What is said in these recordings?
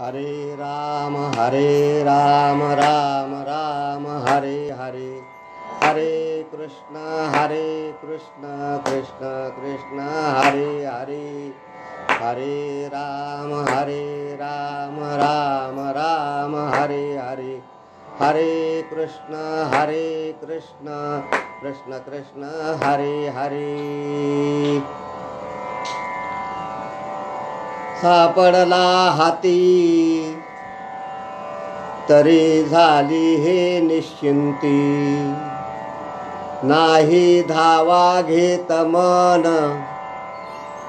हरे राम राम राम हरे हरे, हरे कृष्ण कृष्ण कृष्ण हरे हरे, हरे राम राम राम हरे हरे, हरे कृष्ण कृष्ण कृष्ण हरे हरे। सापडला हाती तरी झाली हे निश्चिंती, नाही धावा घेत मन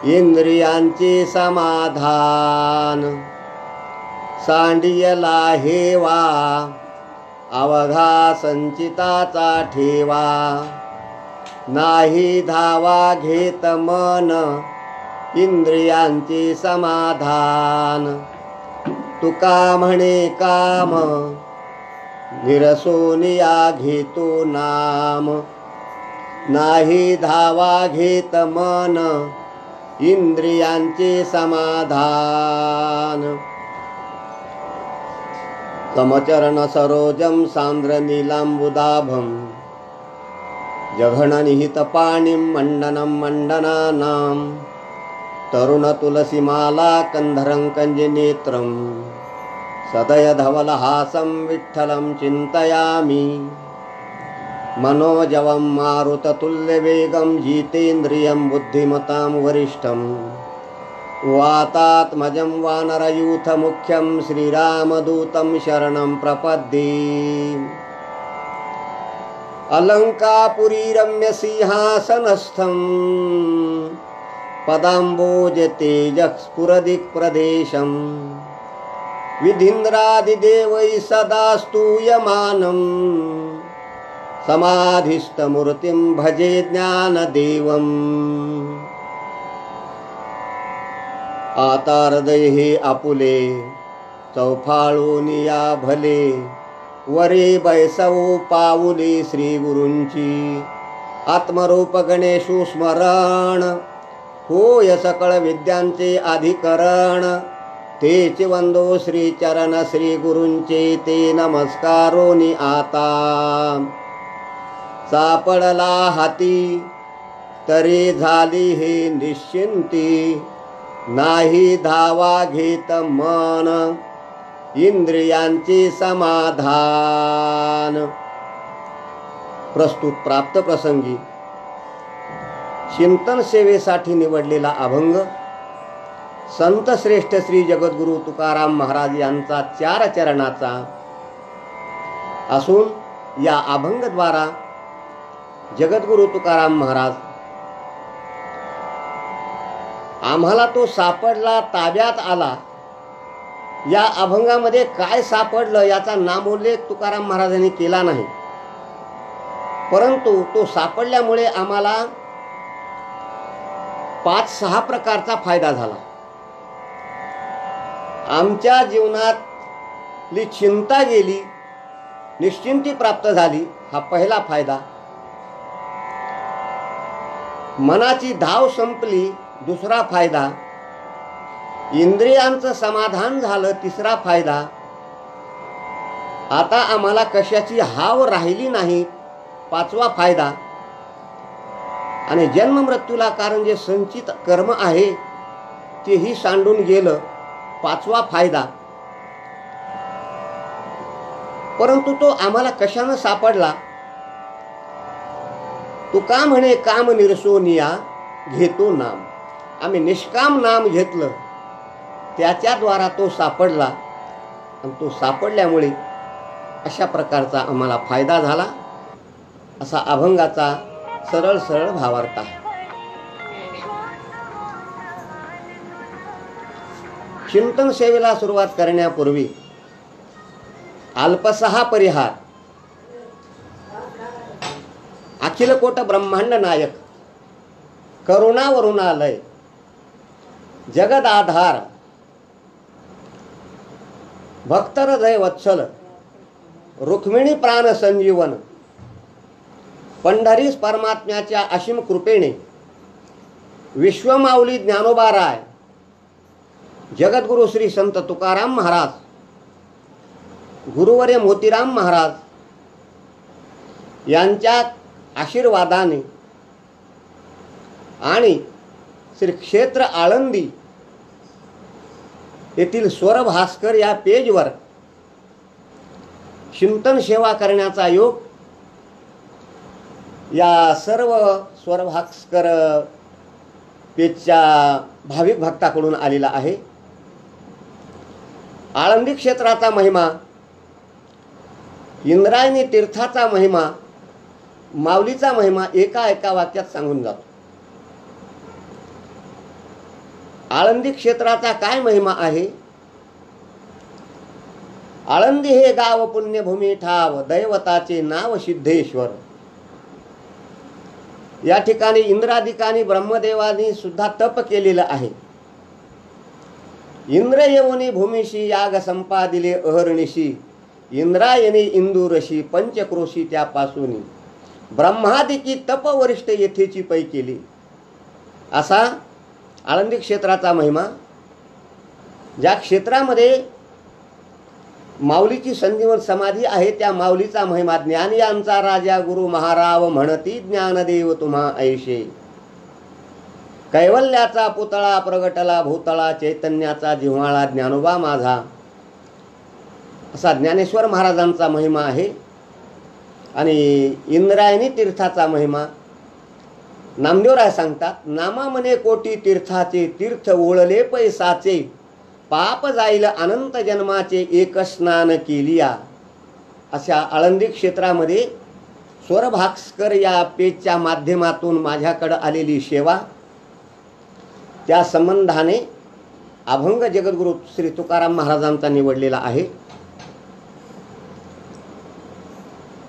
इंद्रियांचे समाधान, सांडियला हेवा अवघा संचिताचा ठेवा, नाही धावा घेत मन इंद्रियांचे समाधान, तुका म्हणे काम निरसोनिया घेतो नाम, नाही धावा घेत मन इंद्रियांचे समाधान, कमचरण सरोजम सांद्र नीलांबुदाभम, जघन निहित पाणिं मंडनं मंडनानां, तरुण तुलसीमाला कंधरं कंजनेत्रं, सदय धवलहासं विठ्ठलं चिंतयामि, मनोजवं मारुततुल्यवेगं जितेन्द्रियं बुद्धिमतां वरिष्ठं, वातात्मजं वानरयूथमुख्यं श्रीरामदूतं शरणं प्रपद्ये, अलंकापुरी रम्य सिंहासनस्थं, पदाम्बोज तेजस्फुरदिक्प्रदेशं, विधीन्द्रादिदेवैः सदा स्तूयमानं, समाधिस्थमूर्तिं भजे ज्ञानदेवम्, आता हृदय हे आपुले चौफाळूनिया भले, वरे बैसवो पाऊले श्री गुरूंची, आत्मरूप गणेशु स्मरण, होय सकळ विद्यांचे अधिकरण, तेच वंदो श्री चरण श्री गुरूंचे, ते नमस्कारोनी आता, सापडला हाती तरी झाली हे निश्चिंती, नाही धावा घेत मन इंद्रियांचे समाधान। प्रस्तुत प्राप्त प्रसंगी चिंतन सेवेसाठी निवडलेला अभंग संत श्रेष्ठ श्री जगद्गुरु तुकाराम महाराज यांचा 4 चरणाचा असून, या अभंगद्वारा जगद्गुरु तुकाराम महाराज आम्हाला तो सापडला, ताब्यात आला, या अभंगामध्ये काय सापडलं याचा नामोल्लेख तुकाराम महाराजांनी केला नाही, परंतु तो सापडल्यामुळे आम्हाला 5-6 प्रकारचा फायदा झाला। आमच्या जीवनातली चिंता गेली, निश्चिंती प्राप्त झाली, हा पहिला फायदा। मनाची धाव संपली, दुसरा फायदा। इंद्रियांचं समाधान झालं, तिसरा फायदा। आता आम्हाला कशाची हाव राहिली नाही, 5वा फायदा। आणि जन्म मृत्यूला कारण जे संचित कर्म आहे तेही सांडून गेलं, 5वा फायदा। परंतु तो आम्हाला कशाने सापडला? तुका म्हणे काम निरसोनिया घेतो नाम, आम्ही निष्काम नाम घेतलं, त्याच्याद्वारा तो सापडला, आणि तो सापडल्यामुळे अशा प्रकारचा आम्हाला फायदा झाला, असा अभंगाचा सरळ सरळ भावार्थ आहे। चिंतन सेवेला सुरुवात करण्यापूर्वी अल्पसहा परिहार। अखिलकोट ब्रह्मांड नायक, करुणा वरुणालय, जगद आधार, भक्त हृदय वत्सल, रुक्मिणी प्राण संजीवन, पंढरीस परमात्म्याच्या असीम कृपेने विश्वमाऊली ज्ञानोबा राय, जगद्गुरु श्री संत तुकाराम महाराज, गुरुवर्य मोतीराम महाराज यांच्या आशीर्वादाने आणि श्री क्षेत्र आळंदी येथील स्वरभास्कर या पेजवर चिंतन सेवा करण्याचा योग या सर्व स्वरभास्कर पेजच्या भाविक भक्ताकडून आलेला आहे। आळंदी क्षेत्राचा महिमा, इंद्रायणी तीर्थाचा महिमा, माऊलीचा महिमा एका वाक्यात सांगून जातो। आळंदी क्षेत्राचा काय महिमा आहे? आळंदी हे गाव पुण्यभूमी ठाव, दैवताचे नाव सिद्धेश्वर। या ठिकाणी इंद्रादिकांनी ब्रह्मदेवानी सुद्धा तप केलेलं आहे। इंद्र येऊनी भूमीशी याग संपादिले अहर्निशी, इंद्रायणी इंदुरशी पंचक्रोशी त्यापासून, ब्रह्मादिकी तप वरिष्ठ येथेची पै केली। असा आळंदी क्षेत्राचा महिमा। ज्या क्षेत्रामध्ये माऊलीची संजीवन समाधी आहे त्या माऊलीचा महिमा, ज्ञान यांचा राजा गुरु महाराव म्हणती ज्ञानदेव तुम्हा ऐशे, कैवल्याचा पुतळा प्रगटला भूतळा, चैतन्याचा जिव्हाळा ज्ञानोबा माझा, असा ज्ञानेश्वर महाराजांचा महिमा आहे। आणि इंद्रायणी तीर्थाचा महिमा नामदेवराय सांगतात, नामा मने कोटी तीर्थाचे, तीर्थ ओळले पैसाचे, पाप जाईल अनंत जन्माचे, एक स्नान केलिया। अशा आळंदी क्षेत्रामध्ये स्वरभास्कर या पेजच्या माध्यमातून माझ्याकडे आलेली सेवा, त्या संबंधाने अभंग जगद्गुरु श्री तुकाराम महाराजांचा निवडलेला आहे।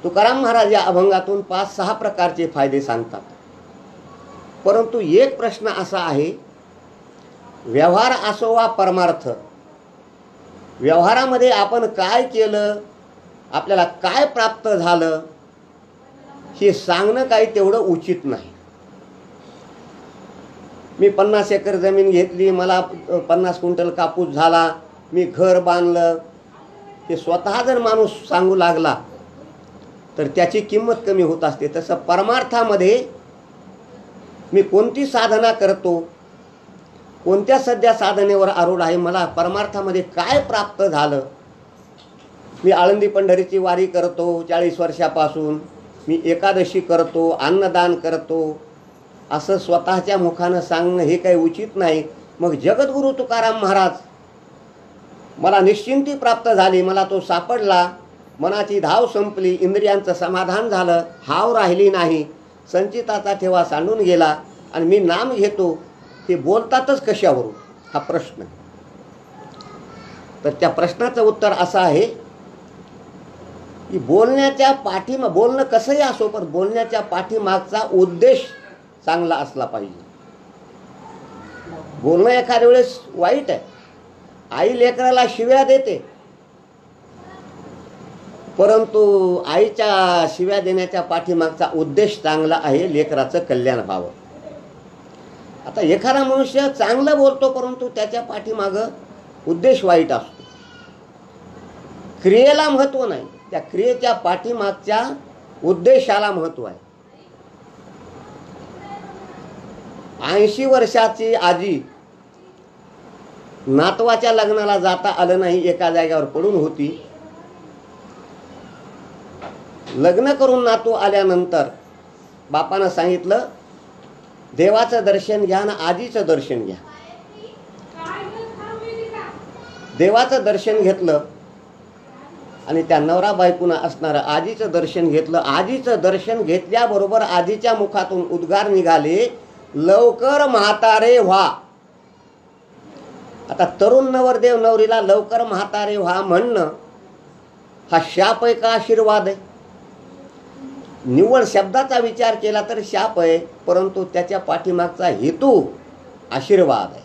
तुकाराम महाराज या अभंगातून 5-6 प्रकारचे फायदे सांगतात। परंतु एक प्रश्न असा आहे, व्यवहार असो वा परमार्थ, व्यवहारामध्ये आपण काय केलं, आपल्याला काय प्राप्त झालं हे सांगणं काही तेवढं उचित नाही। मी 50 एकर जमीन घेतली, मला 50 क्विंटल कापूस झाला, मी घर बांधलं, हे स्वतः जर माणूस सांगू लागला तर त्याची किंमत कमी होत असते। तसं परमार्थामध्ये मी कोणती साधना करतो, कोणत्या सध्या साधनेवर आरूढ आहे, मला परमार्थामध्ये काय प्राप्त झालं, मी आळंदी पंढरीची वारी करतो 40 वर्षापासून, मी एकादशी करतो, अन्नदान करतो, असं स्वतःच्या मुखानं सांगणं हे काही उचित नाही। मग जगद्गुरु तुकाराम महाराज, मला निश्चिंती प्राप्त झाली, मला तो सापडला, मनाची धाव संपली, इंद्रियांचं समाधान झालं, हाव राहिली नाही, संचिताचा ठेवा सांडून गेला आणि मी नाम घेतो, हे बोलतातच कशावरून हा प्रश्न। तर त्या प्रश्नाचं उत्तर असं आहे की बोलण्याच्या बोलणं कसंही असो, पण बोलण्याच्या पाठीमागचा उद्देश चांगला असला पाहिजे। बोलणं एखाद्या वेळेस वाईट आहे, आई लेकराला शिव्या देते, परंतु आईच्या शिव्या देण्याच्या पाठीमागचा उद्देश चांगला आहे, लेकराचं कल्याण व्हावं। आता एखादा मनुष्य चांगलं बोलतो परंतु त्याच्या पाठीमागं उद्देश वाईट असतो, क्रियेला महत्त्व नाही, त्या क्रियेच्या पाठीमागच्या उद्देशाला महत्त्व आहे। 80 वर्षाची आजी नातवाच्या लग्नाला जाता आलं नाही, एका जागेवर पडून होती। लग्न करून नातू आल्यानंतर बापानं सांगितलं, देवाचं दर्शन घ्या ना आजीचं दर्शन घ्या। देवाचं दर्शन घेतलं आणि त्या नवरा बायकोनं असणारं आजीचं दर्शन घेतलं। आजीचं दर्शन घेतल्याबरोबर आजीच्या मुखातून उद्गार निघाले, लवकर म्हातारे व्हा। आता तरुण नवरदेव नवरीला लवकर म्हातारे व्हा म्हणणं हा शाप आहे का आशीर्वाद आहे? निव्वळ शब्दाचा विचार केला तर शाप आहे, परंतु त्याच्या पाठीमागचा हेतू आशीर्वाद आहे।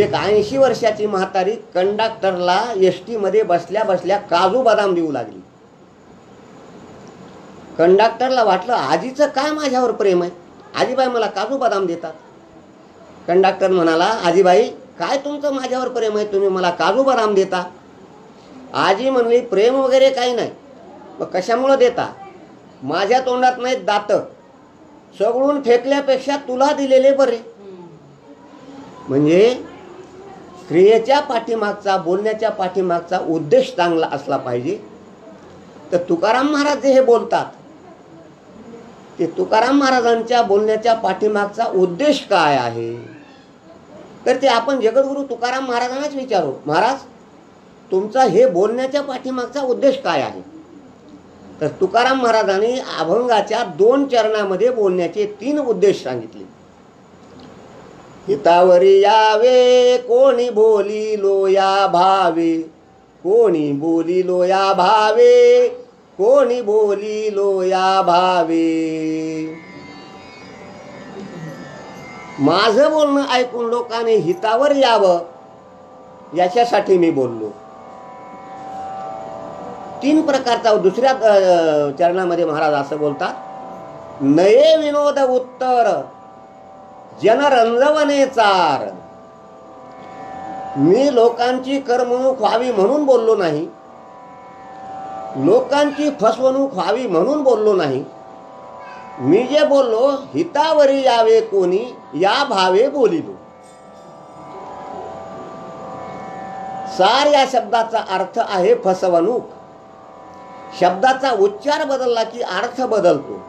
एक 80 वर्षाची म्हातारी कंडक्टरला एसटी मध्ये बसल्या बसल्या काजू बदाम देऊ लागली। कंडक्टरला वाटलं आजीचं काय माझ्यावर प्रेम आहे, आजीबाई मला काजू बदाम देतात। कंडक्टर म्हणाला, आजीबाई काय तुमचं माझ्यावर प्रेम आहे, तुम्ही मला काजू बदाम देता? आजी म्हणली प्रेम वगैरे काही नाही. मग कशामुळं देता? माझ्या तोंडात नाहीत दात, सगळून फेकल्यापेक्षा तुला दिलेले बरे. म्हणजे क्रियेच्या पाठीमागचा, बोलण्याच्या पाठीमागचा उद्देश चांगला असला पाहिजे. तर तुकाराम महाराज जे हे बोलतात ते तुकाराम महाराजांच्या बोलण्याच्या पाठीमागचा उद्देश काय आहे, तर ते आपण जगद्गुरु तुकाराम महाराजांनाच विचारू. महाराज, तुमचा हे बोलण्याच्या पाठीमागचा उद्देश काय आहे? तर तुकाराम महाराजांनी अभंगाच्या 2 चरणामध्ये बोलण्याचे 3 उद्देश सांगितले. हितावरी यावे कोणी बोलिलो या भावे, कोणी बोलिलो या भावे, कोणी बोलिलो या भावे. माझं बोलणं ऐकून लोकांनी हितावर यावं याच्यासाठी मी बोललो. 3 प्रकारचा दुसऱ्या चरणामध्ये महाराज असं बोलतात, नये विनोद उत्तर जनरंजवणे चार. मी लोकांची करमणूक व्हावी म्हणून बोललो नाही, लोकांची फसवणूक व्हावी म्हणून बोललो नाही. मी जे बोललो हितावरी यावे कोणी या भावे बोलिलो. सार या शब्दाचा अर्थ आहे फसवणूक. शब्दाचा उच्चार बदलला की अर्थ बदलतो.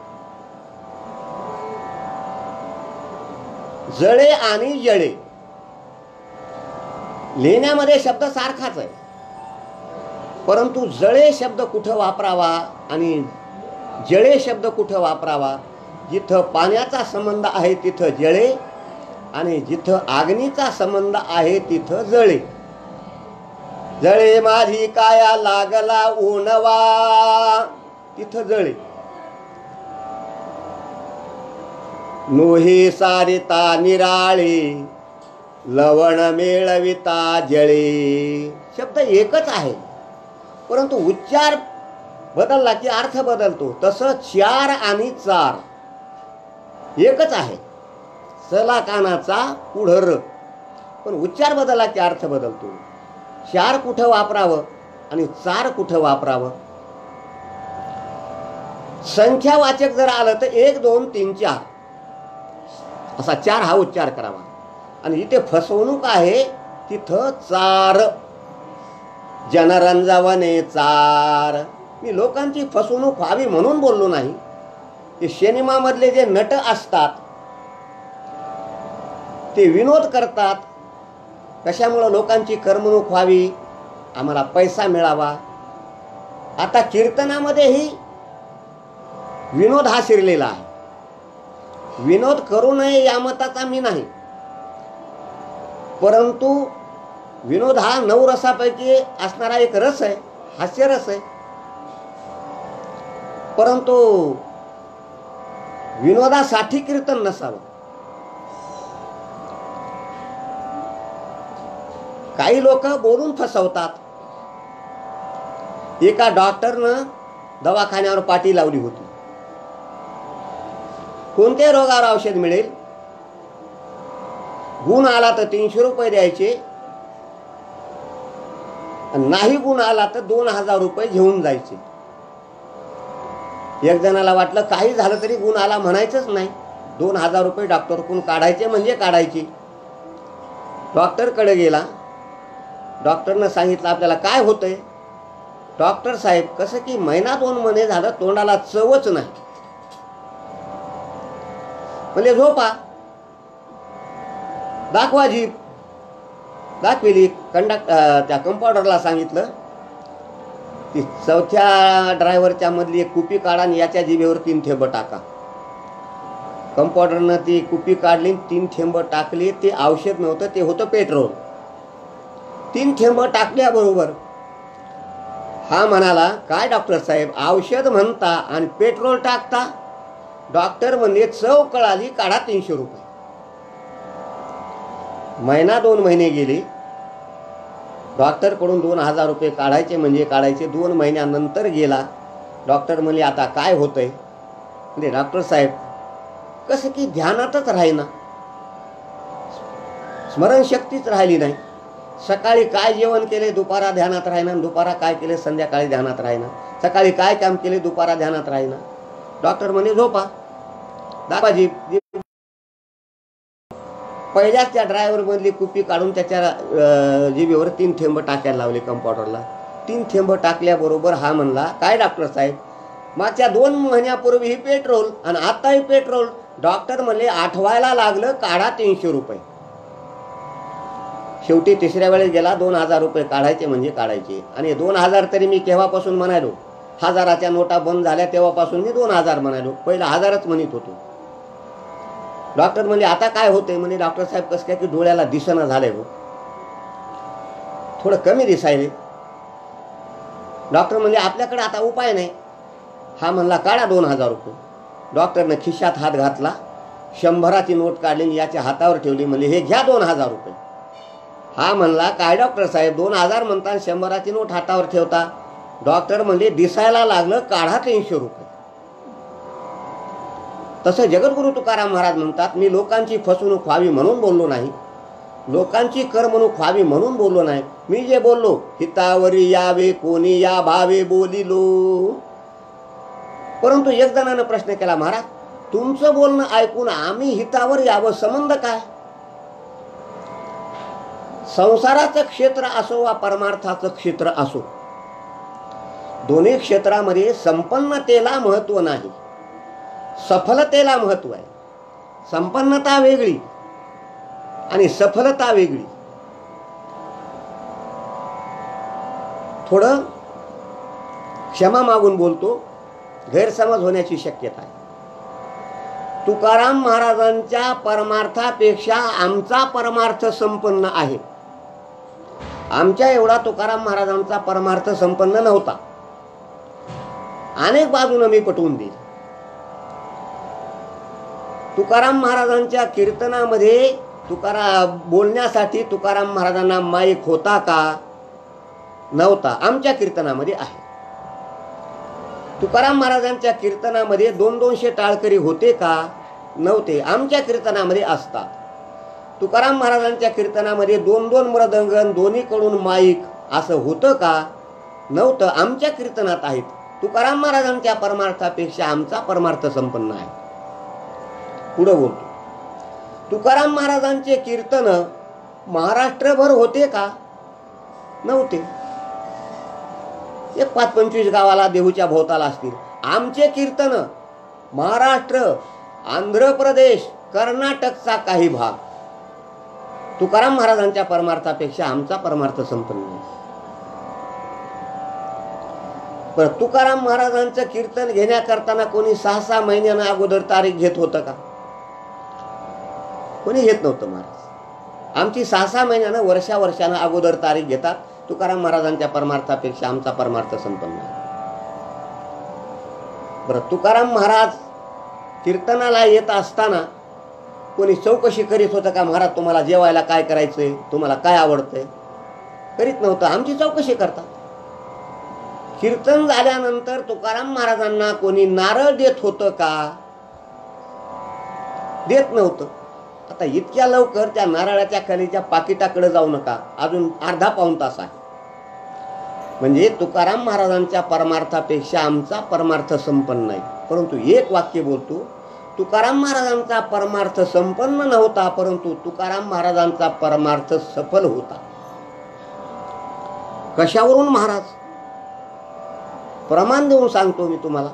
जळे आणि जळे लिहिण्यामध्ये शब्द सारखाच आहे, परंतु जळे शब्द कुठं वापरावा आणि जळे शब्द कुठं वापरावा. जिथं पाण्याचा संबंध आहे तिथं जळे, आणि जिथं अग्नीचा संबंध आहे तिथं जळे. जळे माझी काया लागला ऊनवा, तिथं जळे. नोहे सारिता निराळे, लवण मेळविता जळे. शब्द एकच आहे, परंतु उच्चार बदलला की अर्थ बदलतो. तसं 4 आणि 4 एकच आहे. सला कानाचा पुढर, पण उच्चार बदलला की अर्थ बदलतो. 4 कुठं वापरावं आणि 4 कुठं वापरावं. संख्यावाचक जर आलं तर 1 2 3 4 असा 4 हा उच्चार करावा. आणि जिथे फसवणूक आहे तिथं 4. जनरंजवणे चार. मी लोकांची फसवणूक व्हावी म्हणून बोललो नाही. ते सिनेमामधले जे नट असतात ते विनोद करतात. कशामुळं? लोकांची करमणूक व्हावी, आम्हाला पैसा मिळावा. आता कीर्तनामध्येही विनोद हा शिरलेला आहे. विनोद करू नये या मताचा मी नाही, परंतु विनोद हा 9 रसापैकी असणारा एक रस आहे, हास्यरस आहे. परंतु विनोदासाठी कीर्तन नसावं. काही लोक बोलून फसवतात. एका डॉक्टरनं दवाखान्यावर पाटी लावली होती. कोणत्याही रोगावर औषध मिळेल, गुण आला तर 300 रुपये द्यायचे, नाही गुण आला तर 2000 रुपये घेऊन जायचे. एक जणाला वाटलं काही झालं तरी गुण आला म्हणायचंच नाही, 2000 रुपये डॉक्टरकडून काढायचे म्हणजे काढायचे. डॉक्टरकडे गेला. डॉक्टरनं सांगितलं आपल्याला काय होतंय. डॉक्टर साहेब, कसं की 1-2 महिने झालं तोंडाला चवच नाही. म्हणजे झोपा. दाखवा जीभ. दाखविली. त्या कंपाऊंडरला सांगितलं की 4थ्या ड्रायव्हरच्या मधली एक कुपी काढा आणि याच्या जिभेवर 3 थेंब टाका. कंपाऊंडरनं ती कुपी काढली, 3 थेंब टाकली. ते औषध नव्हतं, ते होतं पेट्रोल. 3 थेंब टाकल्याबरोबर हा म्हणाला, काय डॉक्टर साहेब, औषध म्हणता आणि पेट्रोल टाकता? डॉक्टर म्हणले, चव कळाली, काढा 300 रुपये. 1-2 महिने गेले. डॉक्टरकडून 2000 रुपये काढायचे म्हणजे काढायचे. 2 महिन्यानंतर गेला. डॉक्टर म्हणले, आता काय होतंय? म्हणजे डॉक्टर साहेब, कसं की ध्यानातच राहीना. स्मरणशक्तीच राहिली नाही. सकाळी काय जेवण केले दुपारा ध्यानात राहिना, दुपारा काय केले संध्याकाळी ध्यानात राहिना, सकाळी काय काम केले दुपारा ध्यानात राहिना. डॉक्टर म्हणे झोपा. दाबाजी पहिल्याच त्या ड्रायव्हर मधली कुपी काढून त्याच्या जिभेवर 3 थेंब टाकायला लावले कंपाऊंडरला. 3 थेंब टाकल्याबरोबर हा म्हणला, काय डॉक्टर साहेब, मागच्या 2 महिन्यापूर्वी पेट्रोल आणि आताही पेट्रोल. डॉक्टर म्हणले आठवायला लागलं, काढा 300 रुपये. शेवटी तिसऱ्या वेळेस गेला. 2000 रुपये काढायचे म्हणजे काढायचे. आणि 2000 तरी मी केव्हापासून म्हणालो, 1000च्या नोटा बंद झाल्या तेव्हापासून मी 2000 म्हणालो. पहिला 1000च म्हणत होतो. डॉक्टर म्हणजे आता काय होतंय म्हणे. डॉक्टर साहेब कसं काय की डोळ्याला दिसणं झालंय हो, थोडं कमी दिसायले. डॉक्टर म्हणजे आपल्याकडे आता उपाय नाही. हा म्हणला काढा 2000 रुपये. डॉक्टरनं खिशात हात घातला, 100ची नोट काढली, याच्या हातावर ठेवली. म्हणजे हे घ्या 2000 रुपये. हा म्हणला काय डॉक्टर साहेब 2000 म्हणता 100ची नोट हातावर ठेवता. डॉक्टर म्हणजे दिसायला लागलं, काढा 300 रुपये. तसं जगद्गुरु तुकाराम महाराज म्हणतात, मी लोकांची फसवणूक व्हावी म्हणून बोललो नाही, लोकांची करमणूक व्हावी म्हणून बोललो नाही. मी जे बोललो हितावरी यावे कोणी या भावे बोलिलो. परंतु एक जणानं प्रश्न केला, महाराज तुमचं बोलणं ऐकून आम्ही हितावर यावं संबंध काय? संसाराचं क्षेत्र असो वा परमार्थाचं क्षेत्र असो, दोन्ही क्षेत्रामध्ये संपन्नतेला महत्व नाही, सफलतेला महत्व आहे. संपन्नता वेगळी आणि सफलता वेगळी. थोडं क्षमा मागून बोलतो, गैरसमज होण्याची शक्यता आहे. तुकाराम महाराजांच्या परमार्थापेक्षा आमचा परमार्थ संपन्न आहे. आमच्या एवढा तुकाराम महाराजांचा परमार्थ संपन्न नव्हता. अनेक बाजूने मी पटवून देईल. तुकाराम महाराजांच्या कीर्तनामध्ये बोलण्यासाठी तुकाराम महाराजांना माईक होता का? नव्हता. आमच्या कीर्तनामध्ये आहे. तुकाराम महाराजांच्या कीर्तनामध्ये 200 टाळकरी होते का? नव्हते. आमच्या कीर्तनामध्ये असतात. तुकाराम महाराजांच्या कीर्तनामध्ये 2 मृदंगन, दोन्हीकडून माईक असं होतं का? नव्हतं. आमच्या कीर्तनात आहेत. तुकाराम महाराजांच्या परमार्थापेक्षा आमचा परमार्थ संपन्न आहे. पुढे बोलतो, तुकाराम महाराजांचे कीर्तन महाराष्ट्रभर होते का? नव्हते. एक 5-25 गावाला देहूच्या भोवताला असतील. आमचे कीर्तन महाराष्ट्र, आंध्र प्रदेश, कर्नाटकचा काही भाग. तुकाराम महाराजांच्या परमार्थापेक्षा आमचा परमार्थ संपन्न आहे. पण तुकाराम महाराजांचं कीर्तन घेण्याकरताना कोणी 6-6 महिन्यानं अगोदर तारीख घेत होतं का? कोणी घेत नव्हतं. महाराज आमची 6-6 महिन्यानं वर्षानं अगोदर तारीख घेतात. तुकाराम महाराजांच्या परमार्थापेक्षा आमचा परमार्थ संपन्न आहे. बरं, तुकाराम महाराज कीर्तनाला येत असताना कोणी चौकशी करीत होतं का? महाराज तुम्हाला जेवायला काय करायचंय, तुम्हाला काय आवडतंय? करीत नव्हतं. आमची चौकशी करतात. कीर्तन झाल्यानंतर तुकाराम महाराजांना कोणी नारळ देत होतं का? देत नव्हतं. आता इतक्या लवकर त्या नारळाच्या खालीच्या पाकिटाकडे जाऊ नका, अजून अर्धा पाऊण तास आहे. म्हणजे तुकाराम महाराजांच्या परमार्थापेक्षा आमचा परमार्थ संपन्न नाही. परंतु एक वाक्य बोलतो, तुकाराम महाराजांचा परमार्थ संपन्न नव्हता, परंतु तुकाराम महाराजांचा परमार्थ सफल होता. कशावरून महाराज? प्रमाण देऊन सांगतो मी तुम्हाला.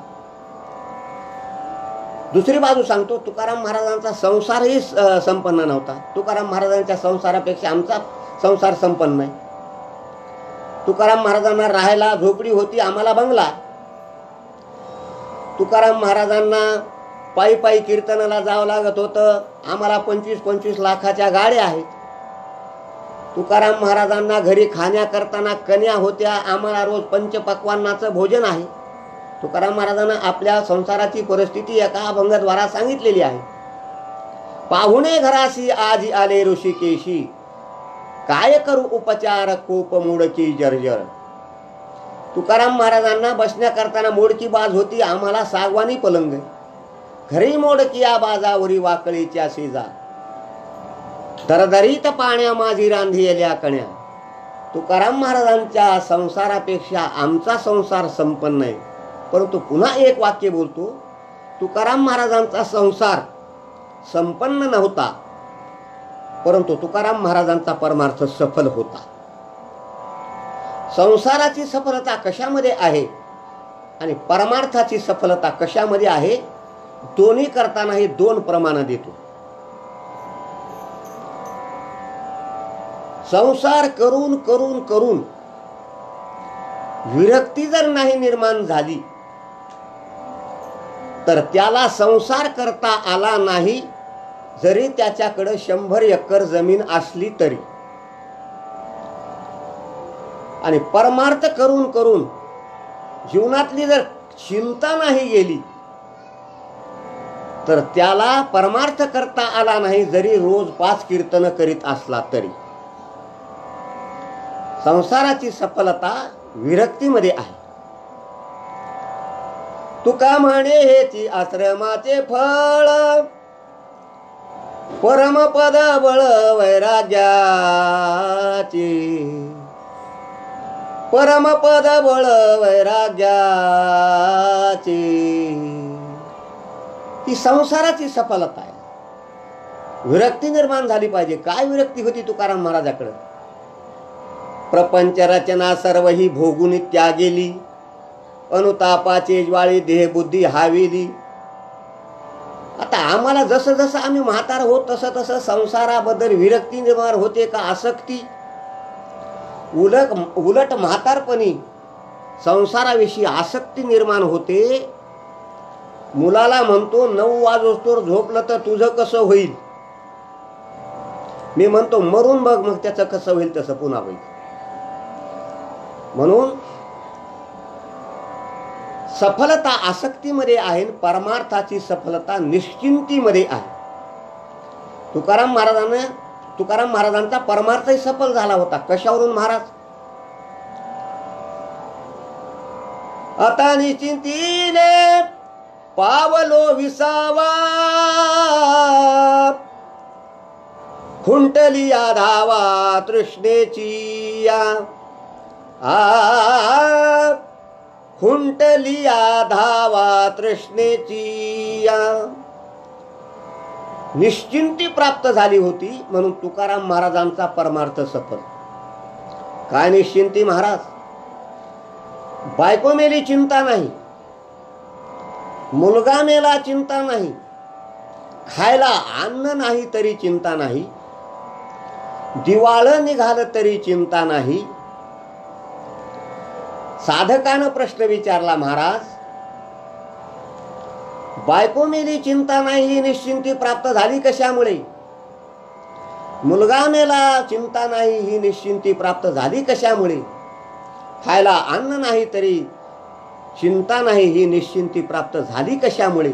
दुसरी बाजू सांगतो, तुकाराम महाराजांचा संसारही संपन्न नव्हता. तुकाराम महाराजांच्या संसारापेक्षा आमचा संसार संपन्न नाही. तुकाराम महाराजांना राहायला झोपडी होती, आम्हाला बंगला. तुकाराम महाराजांना पायी कीर्तनाला जावं लागत होतं, आम्हाला 25-25 लाखाच्या गाड्या आहेत. तुकाराम महाराजांना घरी खाण्याकरताना कन्या होत्या, आम्हाला रोज पंचपक्वान्नाचं भोजन आहे. तुकाराम महाराजांना आपल्या संसाराची परिस्थिती एका अभंगद्वारा सांगितलेली आहे. पाहुणे घराशी आजी आले ऋषिकेशी, काय करू उपचार कोप मोडकी जर्जर. तुकाराम महाराजांना बसण्याकरताना मोडकी बाज होती, आम्हाला सागवानी पलंग. घरी मोडकिया बाजावरी वाकळीच्या शेजा. दरदरीत पाण्या माझी रांधिलेल्या कण्या. तुकाराम महाराजांच्या संसारापेक्षा आमचा संसार संपन्न आहे. परंतु पुन्हा एक वाक्य बोलतो, तुकाराम महाराजांचा संसार संपन्न नव्हता, परंतु तुकाराम महाराजांचा परमार्थ सफल होता. संसाराची सफलता कशामध्ये आहे आणि परमार्थाची सफलता कशामध्ये आहे, दोन्ही करताना हे दोन प्रमाण देतो. संसार करून करून करून विरक्ती जर नाही निर्माण झाली तर त्याला संसार करता आला नाही, जरी त्याच्याकडे 100 एकर जमीन असली तरी. आणि परमार्थ करून करून जीवनातली जर चिंता नाही गेली तर त्याला परमार्थ करता आला नाही, जरी रोज 5 कीर्तन करीत असला तरी. संसाराची सफलता विरक्तीमध्ये आहे. तुका म्हणे हेची आश्रमाचे फळ, परमपद बळ वैराग्याचे. परमपद बळ वैराग्याचे. ही संसाराची सफलता आहे. विरक्ती निर्माण झाली पाहिजे. काय विरक्ती होती तुकाराम महाराजाकडे? प्रपंच रचना सर्व ही भोगून त्यागेली, अनुतापाचे ज्वाळी देहबुद्धी हाविली. आता आम्हाला जसं जसं आम्ही म्हातार होत तसं तसं संसाराबद्दल विरक्ती निर्माण होते का आसक्ती? उलट म्हातारपणी संसाराविषयी आसक्ती निर्माण होते. मुलाला म्हणतो 9 वाजोस्तोवर झोपलं तर तुझं कसं होईल? मी म्हणतो मरून बघ, मग त्याचं कसं होईल तसं पुन्हा होईल. म्हणून सफलता आसक्तीमध्ये आहे, परमार्थाची सफलता निश्चिंतीमध्ये आहे. तुकाराम महाराजांचा परमार्थही सफल झाला होता. कशावरून महाराज? आता निश्चिंतीने पावलो विसावा, खुंटली या धावा तृष्णेची या. खुंटली या धावा तृष्णेची या. निश्चिंती प्राप्त झाली होती म्हणून तुकाराम महाराजांचा परमार्थ सफल. काय निश्चिंती महाराज? बायको मेली चिंता नाही, मुलगा मेला चिंता नाही, खायला अन्न नाही तरी चिंता नाही, दिवाळं निघालं तरी चिंता नाही. साधकानं प्रश्न विचारला, महाराज बायको मेली चिंता नाही, ही निश्चिंती प्राप्त झाली कशामुळे? मुलगा मेला चिंता नाही, ही निश्चिंती प्राप्त झाली कशामुळे? खायला अन्न नाही तरी चिंता नाही, ही निश्चिंती प्राप्त झाली कशामुळे?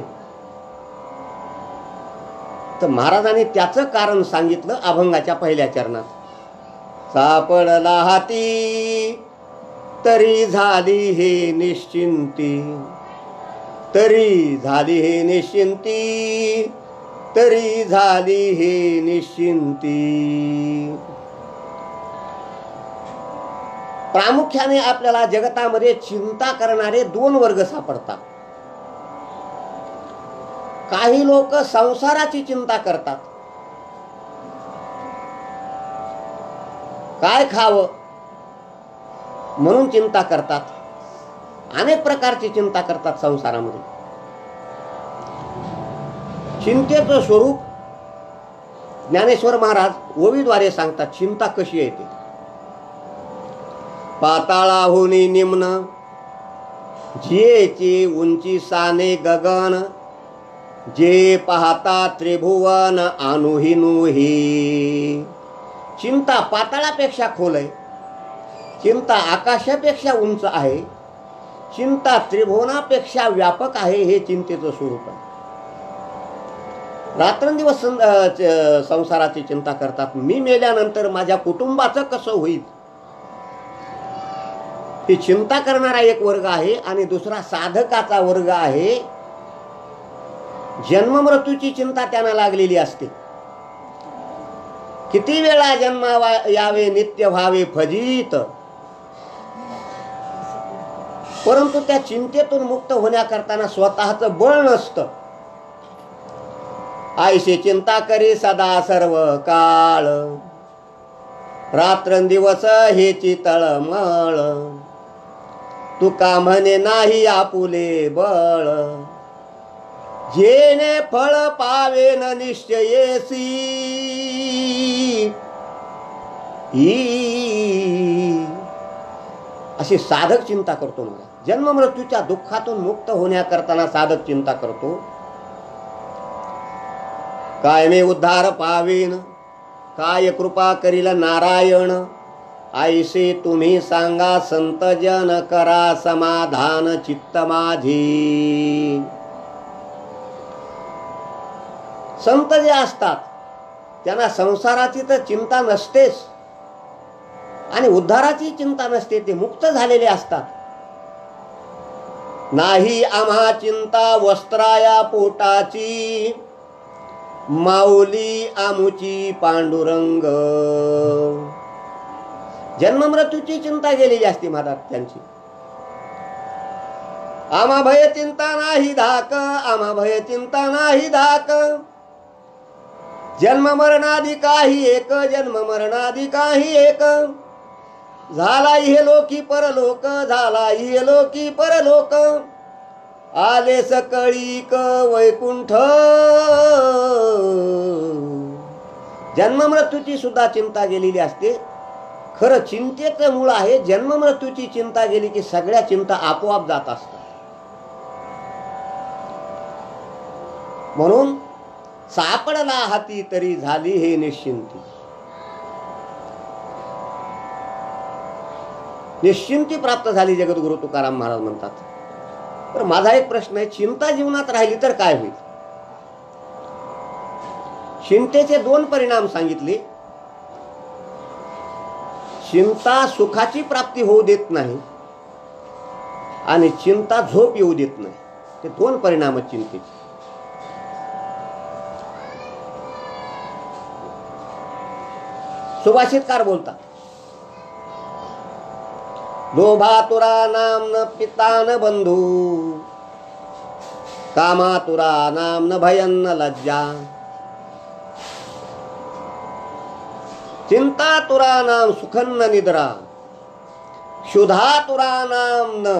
तर महाराजांनी त्याचं कारण सांगितलं अभंगाच्या पहिल्या चरणात. सापडला हाती तरी झाली हे निश्चिंती, तरी झाली हे निश्चिंती, तरी झाली हे निश्चिंती. प्रामुख्याने आपल्याला जगतामध्ये चिंता करणारे 2 वर्ग सापडतात. काही लोक संसाराची चिंता करतात, काय खावं म्हणून चिंता करतात. अनेक प्रकारची चिंता करतात संसारामध्ये. चिंतेचं स्वरूप ज्ञानेश्वर महाराज ओवीद्वारे सांगतात. चिंता कशी येते? पाताळाहुनी निम्न जेची उंची साने गगन, जे पाहता त्रिभुवन अनुही नुही. चिंता पाताळापेक्षा खोल आहे, चिंता आकाशापेक्षा उंच आहे, चिंता त्रिभुवनापेक्षा व्यापक आहे. हे चिंतेचं स्वरूप आहे. रात्रंदिवस संसाराची चिंता करतात. मी मेल्यानंतर माझ्या कुटुंबाचं कसं होईल, ही चिंता करणारा एक वर्ग आहे. आणि दुसरा साधकाचा वर्ग आहे. जन्म मृत्यूची चिंता त्यांना लागलेली असते. किती वेळा जन्मावा यावे नित्य व्हावे फजित, परंतु त्या चिंतेतून मुक्त होण्याकरताना स्वतःचं बळ नसतं. आईशी चिंता करी सदा सर्व काळ, रात्रंदिवस हेची तळमळ, तुका म्हणे नाही आपुले बळ, जेणे फळ पावेन निश्चयेसी, अशी साधक चिंता करतो. मला जन्म मृत्यूच्या दुःखातून मुक्त होण्याकरताना साधक चिंता करतो. काय मे उद्धार पावेन, काय कृपा करील नारायण, ऐसे तुम्ही सांगा संत जन, करा समाधान चित्त माझी. संत जे असतात त्यांना संसाराची तर चिंता नसतेच आणि उद्धाराची चिंता नसते, ते मुक्त झालेले असतात. नाही आम्हा चिंता वस्त्राया पोटाची, माऊली आमुची पांडुरंग. जन्म मृत्यूची चिंता गेलेली असते महाराज त्यांची. आम्हा भय चिंता नाही धाक, आम्हा भय चिंता नाही धाक, जन्म मरणादी काही एक, जन्म मरणादी काही एक, झाला इहे लोकी परलोक, झाला इहे लोकी परलोक, आले सकळीक वैकुंठ. जन्म मृत्यूची सुद्धा चिंता गेलेली असते. खरं चिंतेचं मूळ आहे. जन्म मृत्यूची चिंता गेली की सगळ्या चिंता आपोआप जात असतात. म्हणून सापडला हाती तरी झाली हे निश्चिंती. निश्चिंती प्राप्त झाली जगद्गुरु तुकाराम महाराज म्हणतात. तर माझा एक प्रश्न आहे, चिंता जीवनात राहिली तर काय होईल? चिंतेचे दोन परिणाम सांगितले. चिंता सुखाची प्राप्ती होऊ देत नाही आणि चिंता झोप येऊ देत नाही. ते दोन परिणाम चिंतेचे. सुभाषितकार बोलतात, लोभातुरा नाम न पिता न बंधू, कामातुरा नाम न भयन न लज्जा, चिंतातुरा नाम सुखन्न निद्रा, क्षुधातुरा नाम न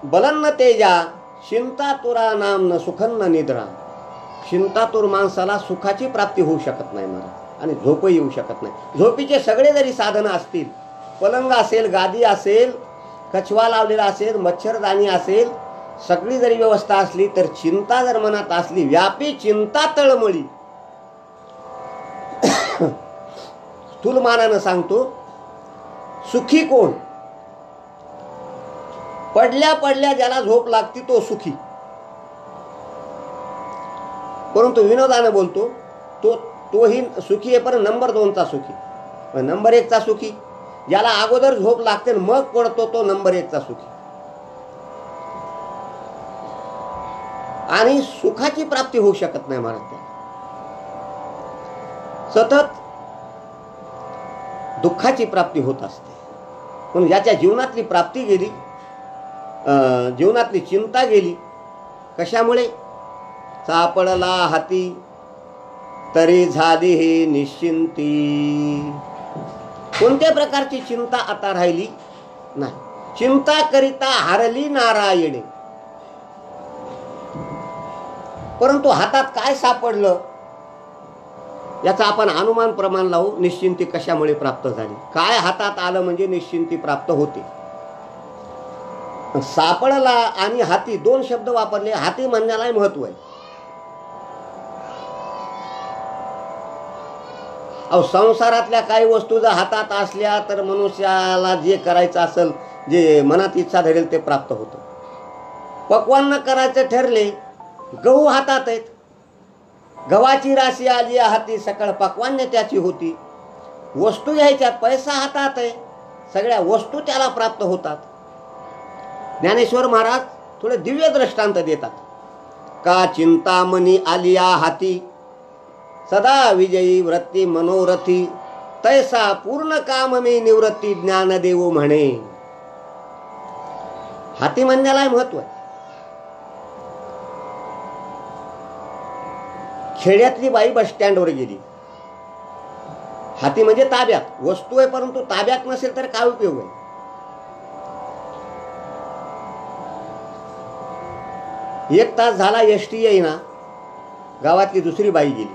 बलन्न तेजा, चिंतातुरा नाम न सुखन्न निद्रा. चिंतातुर माणसाला सुखाची प्राप्ती होऊ शकत नाही महाराज आणि झोपही येऊ शकत नाही. झोपीचे सगळे जरी साधनं असतील, पलंग असेल, गादी असेल, कछवा लावलेला असेल, मच्छरदाणी असेल, सगळी जरी व्यवस्था असली तर चिंता जर मनात असली, व्यापी चिंता तळमळी. स्थूलमानानं सांगतो, सुखी कोण? पडल्या पडल्या ज्याला झोप लागती तो सुखी. परंतु विनोदानं बोलतो, तोही सुखी आहे, पण नंबर 2चा सुखी. नंबर 1चा सुखी ज्याला अगोदर झोप लागते मग पडतो तो नंबर 1चा सुखी. आणि सुखाची प्राप्ती होऊ शकत नाही महाराज. सतत दुःखाची प्राप्ती होत असते. म्हणून ज्याच्या जीवनातली प्राप्ती गेली, जीवनातली चिंता गेली, कशामुळे? सापडला हाती तरी झाली हे निश्चिंती. कोणत्या प्रकारची चिंता आता राहिली नाही. चिंता करिता हारली नारायणे. परंतु हातात काय सापडलं याचा आपण अनुमान प्रमाण लावू. निश्चिंती कशामुळे प्राप्त झाली? काय हातात आलं म्हणजे निश्चिंती प्राप्त होते. सापडला आणि हाती दोन शब्द वापरले. हाती म्हणण्यालाही महत्व आहे. अहो, संसारातल्या काही वस्तू जर हातात असल्या तर मनुष्याला जे करायचं असेल, जे मनात इच्छा धरेल ते प्राप्त होतं. पक्वान्न करायचं ठरले, गहू हातात आहेत, गव्हाची राशी आली हाती, सकळ पक्वान्य त्याची होती. वस्तू घ्यायच्यात, पैसा हातात आहे, सगळ्या वस्तू त्याला प्राप्त होतात. ज्ञानेश्वर महाराज थोडे दिव्य दृष्टांत देतात. का चिंतामणी आलिया हाती, सदा विजयी वृत्ती मनोरथी, तैसा पूर्ण काम मी निवृत्ती ज्ञानदेव म्हणे. हाती म्हणण्याला महत्व आहे. खेड्यातली बाई बस स्टँडवर गेली. हाती म्हणजे ताब्यात वस्तू आहे, परंतु ताब्यात नसेल तर काय उपयोग आहे. एक तास झाला एसटी येईना, गावातली दुसरी बाई गेली.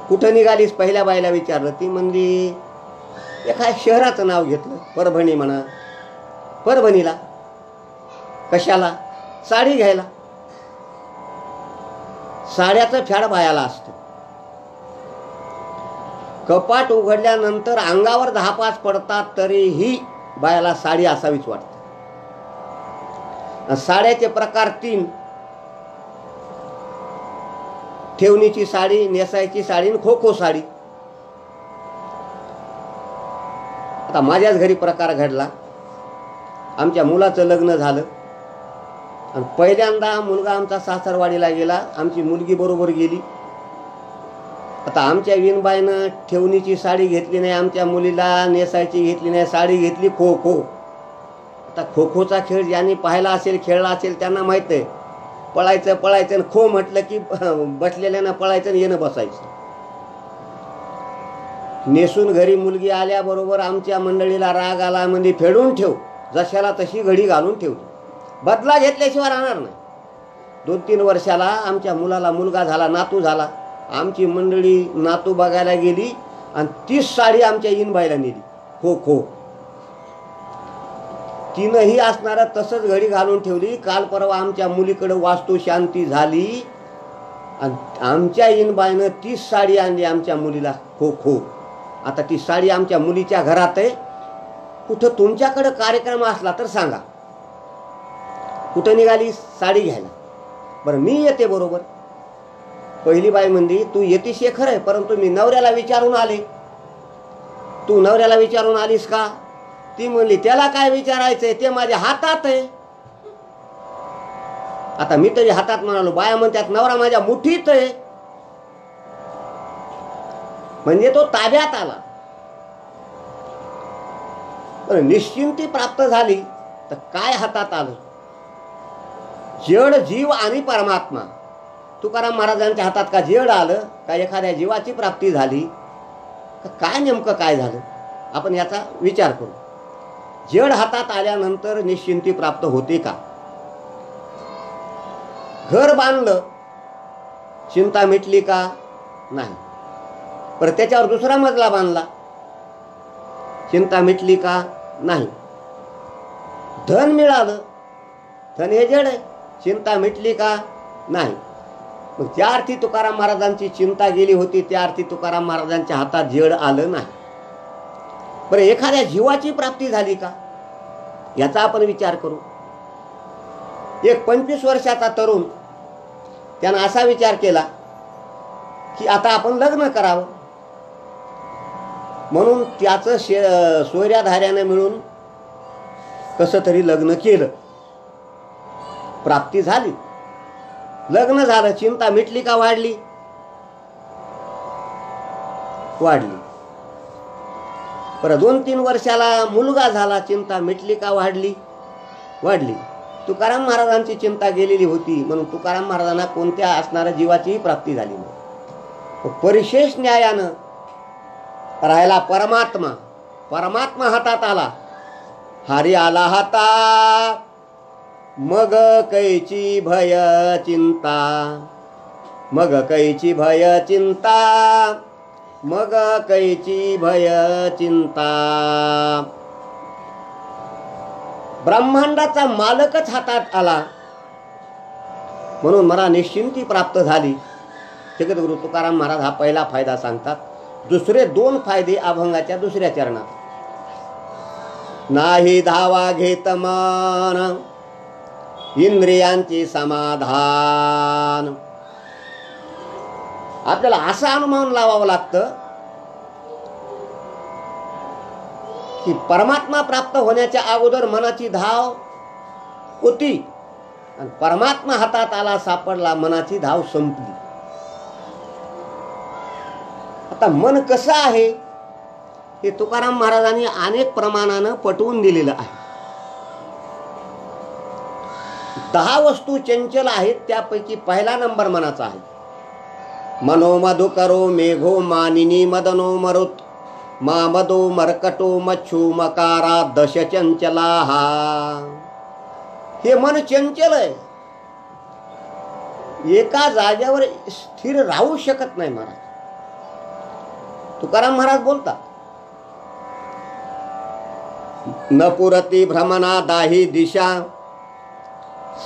कुठं निघालीस पहिल्या बाईला विचारलं. ती म्हणली एका शहराचं नाव घेतलं, परभणी म्हणा. परभणीला कशाला? साडी घ्यायला. साड्याचं फॅड बायाला असतं. कपाट उघडल्यानंतर अंगावर 10-5 पडतात तरीही बायाला साडी असावीच वाटते. साड्याचे प्रकार 3: ठेवणीची साडी, नेसायची साडी आणि खो खो साडी. आता माझ्याच घरी प्रकार घडला. आमच्या मुलाचं लग्न झालं आणि पहिल्यांदा मुलगा आमचा सासरवाडीला गेला. आमची मुलगी बरोबर गेली. आता आमच्या विनबाईनं ठेवणीची साडी घेतली नाही, आमच्या मुलीला नेसायची घेतली नाही, साडी घेतली खो खो. आता खो खोचा खेळ ज्यांनी पाहिला असेल, खेळला असेल त्यांना माहीत आहे. पळायचं पळायचं आणि खो म्हटलं की बसलेल्यानं पळायचं आणि येणं बसायचं. नेसून घरी मुलगी आल्याबरोबर आमच्या मंडळीला राग आला. म्हणजे फेडून ठेव, जशाला तशी घडी घालून ठेवली. बदला घेतल्याशिवाय राहणार नाही. 2-3 वर्षाला आमच्या मुलाला मुलगा झाला, नातू झाला. आमची मंडळी नातू बघायला गेली आणि 30 साडी आमच्या इनबाईला नेली खो खो. तिनंही असणारं तसंच घडी घालून ठेवली. काल परवा आमच्या मुलीकडं वास्तू शांती झाली आणि आमच्या इनबाईनं 30 साडी आणली आमच्या मुलीला खो खो. आता ती साडी आमच्या मुलीच्या घरात आहे. कुठं तुमच्याकडं कार्यक्रम असला तर सांगा. कुठं निघाली साडी घ्यायला? बरं मी येते बरोबर. पहिली बाई म्हणली तू येतीस हे खरं आहे, परंतु मी नवऱ्याला विचारून आले. तू नवऱ्याला विचारून आलीस का? ती म्हणली त्याला काय विचारायचंय, ते माझ्या हातात आहे. आता मी तरी हातात म्हणालो, बाया म्हणतात नवरा माझ्या मुठीत आहे. म्हणजे तो ताब्यात आला. बरं निश्चिंती प्राप्त झाली तर काय हातात आलं? जड जीव आणि परमात्मा. तुकाराम महाराजांच्या हातात का जड आलं, का एखाद्या जीवाची प्राप्ती झाली, काय नेमकं काय झालं? आपण याचा विचार करू. जड हातात आल्यानंतर निश्चिंती प्राप्त होते का? घर बांधलं, चिंता मिटली का? नाही. पर त्याच्यावर दुसरा मजला बांधला, चिंता मिटली का? नाही. धन मिळालं, धन हे जड आहे, चिंता मिटली का? नाही. मग ज्या अर्थी तुकाराम महाराजांची चिंता गेली होती त्या अर्थी तुकाराम महाराजांच्या हातात जड आलं नाही. बरं एखाद्या जीवाची प्राप्ती झाली का याचा आपण विचार करू. एक 25 वर्षाचा तरुण त्यानं असा विचार केला की आता आपण लग्न करावं. म्हणून त्याचं सोयऱ्याधाऱ्यानं मिळून कसं तरी लग्न केलं. प्राप्ती झाली, लग्न झालं. चिंता मिटली का वाढली? वाढली. बरं 2-3 वर्षाला मुलगा झाला, चिंता मिटली का वाढली? वाढली. तुकाराम महाराजांची चिंता गेलेली होती म्हणून तुकाराम महाराजांना कोणत्या असणाऱ्या जीवाचीही प्राप्ती झाली नाही. परिशेष न्यायानं राहिला परमात्मा. परमात्मा हातात आला. हरी आला हातात मग कैची भय चिंता, मग कैची भय चिंता, मग कैची भय चिंता. ब्रह्मांडाचा मालकच हातात आला म्हणून मला निश्चिंती प्राप्त झाली. जगद्गुरु तुकाराम महाराज हा पहिला फायदा सांगतात. दुसरे 2 फायदे अभंगाच्या दुसऱ्या चरणात. नाही धावा घेत मन इंद्रियांचे समाधान. आपल्याला असं अनुमान लावावं लागतं की परमात्मा प्राप्त होण्याच्या अगोदर मनाची धाव होती आणि परमात्मा हातात आला, सापडला, मनाची धाव संपली. आता मन कसं आहे हे तुकाराम महाराजांनी अनेक प्रमाणानं पटवून दिलेलं आहे. 10 वस्तू चंचल आहेत, त्यापैकी पहिला नंबर मनाचा आहे. मनो मधुकरो मेघो मानिनी मदनो मरुत मा मदो मरकटो मच्छू मकारा दश चंचला. हे मन चंचल आहे, एका जागेवर स्थिर राहू शकत नाही. महाराज तुकाराम महाराज बोलतात, न पुरती भ्रमणा दाही दिशा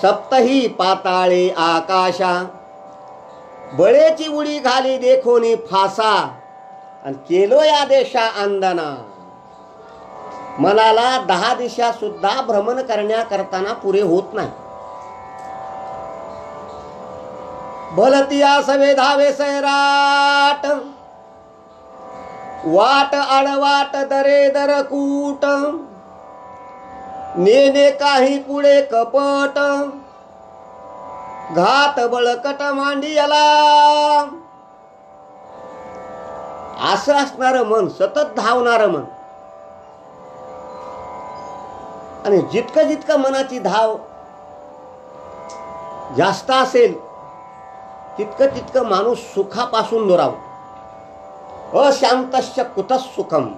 सप्तही पाताळे आकाशा. बळेची उडी घाली देखोनी फासा आणि केलो या देशा अंदना. मनाला 10 दिशा सुद्धा भ्रमण करताना पुरे होत नाही. भलतिया सवे धावे सैराट वाट आडवाट दरे दर कूट. नेने काही पुढे कपट घात बळकट मांडियाला. असं असणारं मन, सतत धावणारं मन. आणि जितकं जितकं मनाची धाव जास्त असेल तितकं तितकं माणूस सुखापासून दुराव. अशांतस्य कुतः सुखम.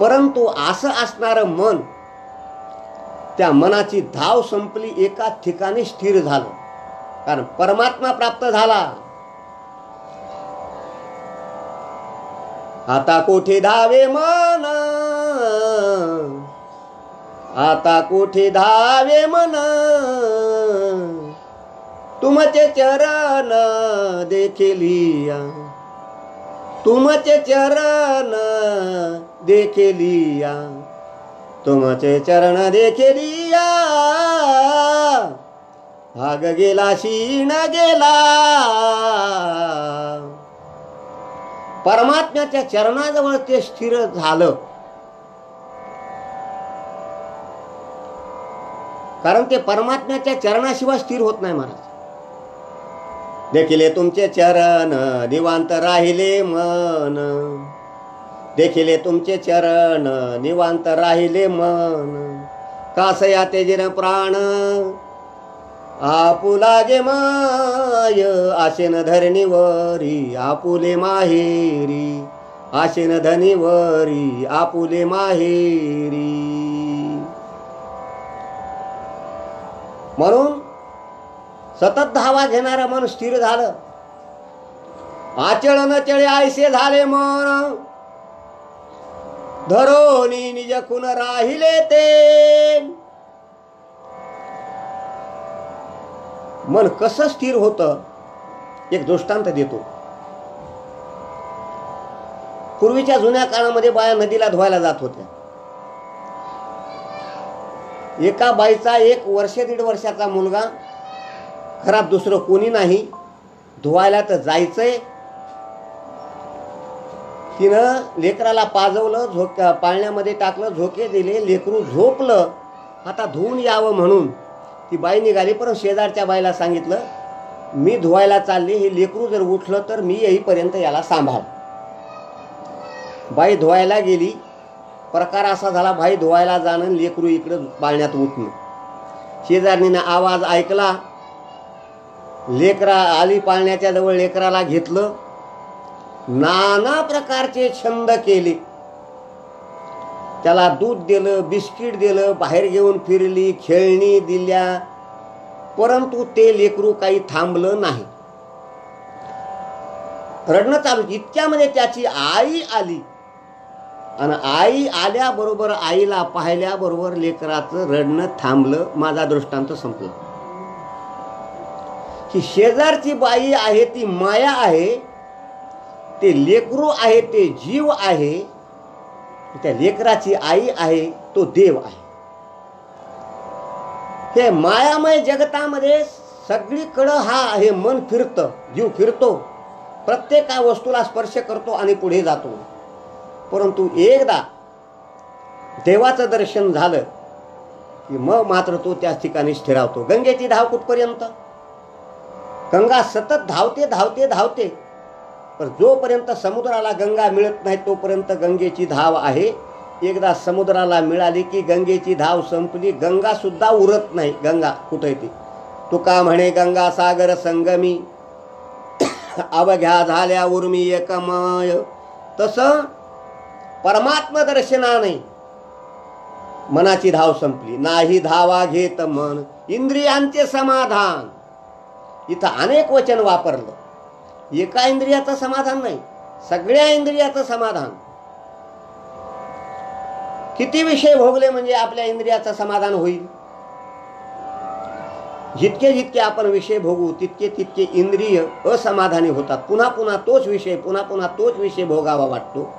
परंतु असं असणारं मन, त्या मनाची धाव संपली, एका ठिकाणी स्थिर झालं, कारण परमात्मा प्राप्त झाला. आता कोठे धावे मन, आता कोठे धावे मन, तुमचे चरण देखलिया, तुमचे चरण देखलिया, तुमचे चरण देखलिया. भाग गेला शीण गेला. परमात्म्याच्या चरणाजवळ ते स्थिर झालं, कारण ते परमात्म्याच्या चरणाशिवाय स्थिर होत नाही. महाराज देखिले तुमचे चरण निवांत राहिले मन, देखिले तुमचे चरण निवांत राहिले मन. कासया तेजिन प्राण आपुला गे माय, आशेन धरणीवरी आपुले माहेरी, आशेन धनीवरी आपुले माहेरी. म्हणून सतत धावा घेणारं मन स्थिर झालं. आचळ न चळे आयसे झाले मन, धरोनी निज खुन राहिले ते. मन कसं स्थिर होतं, एक दृष्टांत देतो. पूर्वीच्या जुन्या काळामध्ये बाया नदीला धुवायला जात होत्या. एका बाईचा 1 वर्ष 1.5 वर्षाचा मुलगा, घरात दुसरं कोणी नाही, धुवायला तर जायचंय. तिनं लेकराला पाजवलं, पाळण्यामध्ये टाकलं, झोके दिले, लेकरू झोपलं. आता धुवून यावं म्हणून ती बाई निघाली, पण शेजारच्या बाईला सांगितलं, मी धुवायला चालले, हे लेकरू जर उठलं तर मी येईपर्यंत याला सांभाळ. बाई धुवायला गेली. प्रकार असा झाला, बाई धुवायला जाणं, लेकरू इकडं पाळण्यात उठणं. शेजारणीनं आवाज ऐकला, लेकरा आली पाळण्याच्या जवळ, लेकराला घेतलं, नाना प्रकारचे छंद केले. त्याला दूध दिलं, बिस्किट दिलं, बाहेर घेऊन फिरली, खेळणी दिल्या, परंतु ते लेकरू काही थांबलं नाही, रडणं चालू. इतक्यामध्ये त्याची आई आली आणि आई आल्याबरोबर, आईला पाहिल्याबरोबर लेकराचं रडणं थांबलं. माझा दृष्टांत संपला. की शेजारची बाई आहे ती माया आहे, ते लेकरू आहे ते जीव आहे, त्या लेकराची आई आहे तो देव आहे. हे मायामय जगतामध्ये सगळीकडं हे मन फिरतं, जीव फिरतो, प्रत्येक वस्तूला स्पर्श करतो आणि पुढे जातो. परंतु एकदा देवाचं दर्शन झालं की मग मात्र तो त्याच ठिकाणी स्थिरावतो. गंगेची धाव कुठपर्यंत? गंगा सतत धावते धावते धावते, पण जोपर्यंत समुद्राला गंगा मिळत नाही तोपर्यंत गंगेची धाव आहे. एकदा समुद्राला मिळाली की गंगेची धाव संपली, गंगा सुद्धा उरत नाही. गंगा कुठे ती? तुका म्हणे गंगा सागर संगमी, अवघ्या झाल्या उर्मी एकमय. तसं परमात्म दर्शनाने मनाची धाव संपली. नाही धावा घेत मन इंद्रियांचे समाधान. इथं अनेक वचन वापरलं. एका इंद्रियाचं समाधान नाही, सगळ्या इंद्रियाचं समाधान. किती विषय भोगले म्हणजे आपल्या इंद्रियाचं समाधान होईल? जितके जितके आपण विषय भोगू तितके तितके इंद्रिय असमाधानी होतात. पुन्हा पुन्हा तोच विषय, पुन्हा पुन्हा तोच विषय भोगावा वाटतो.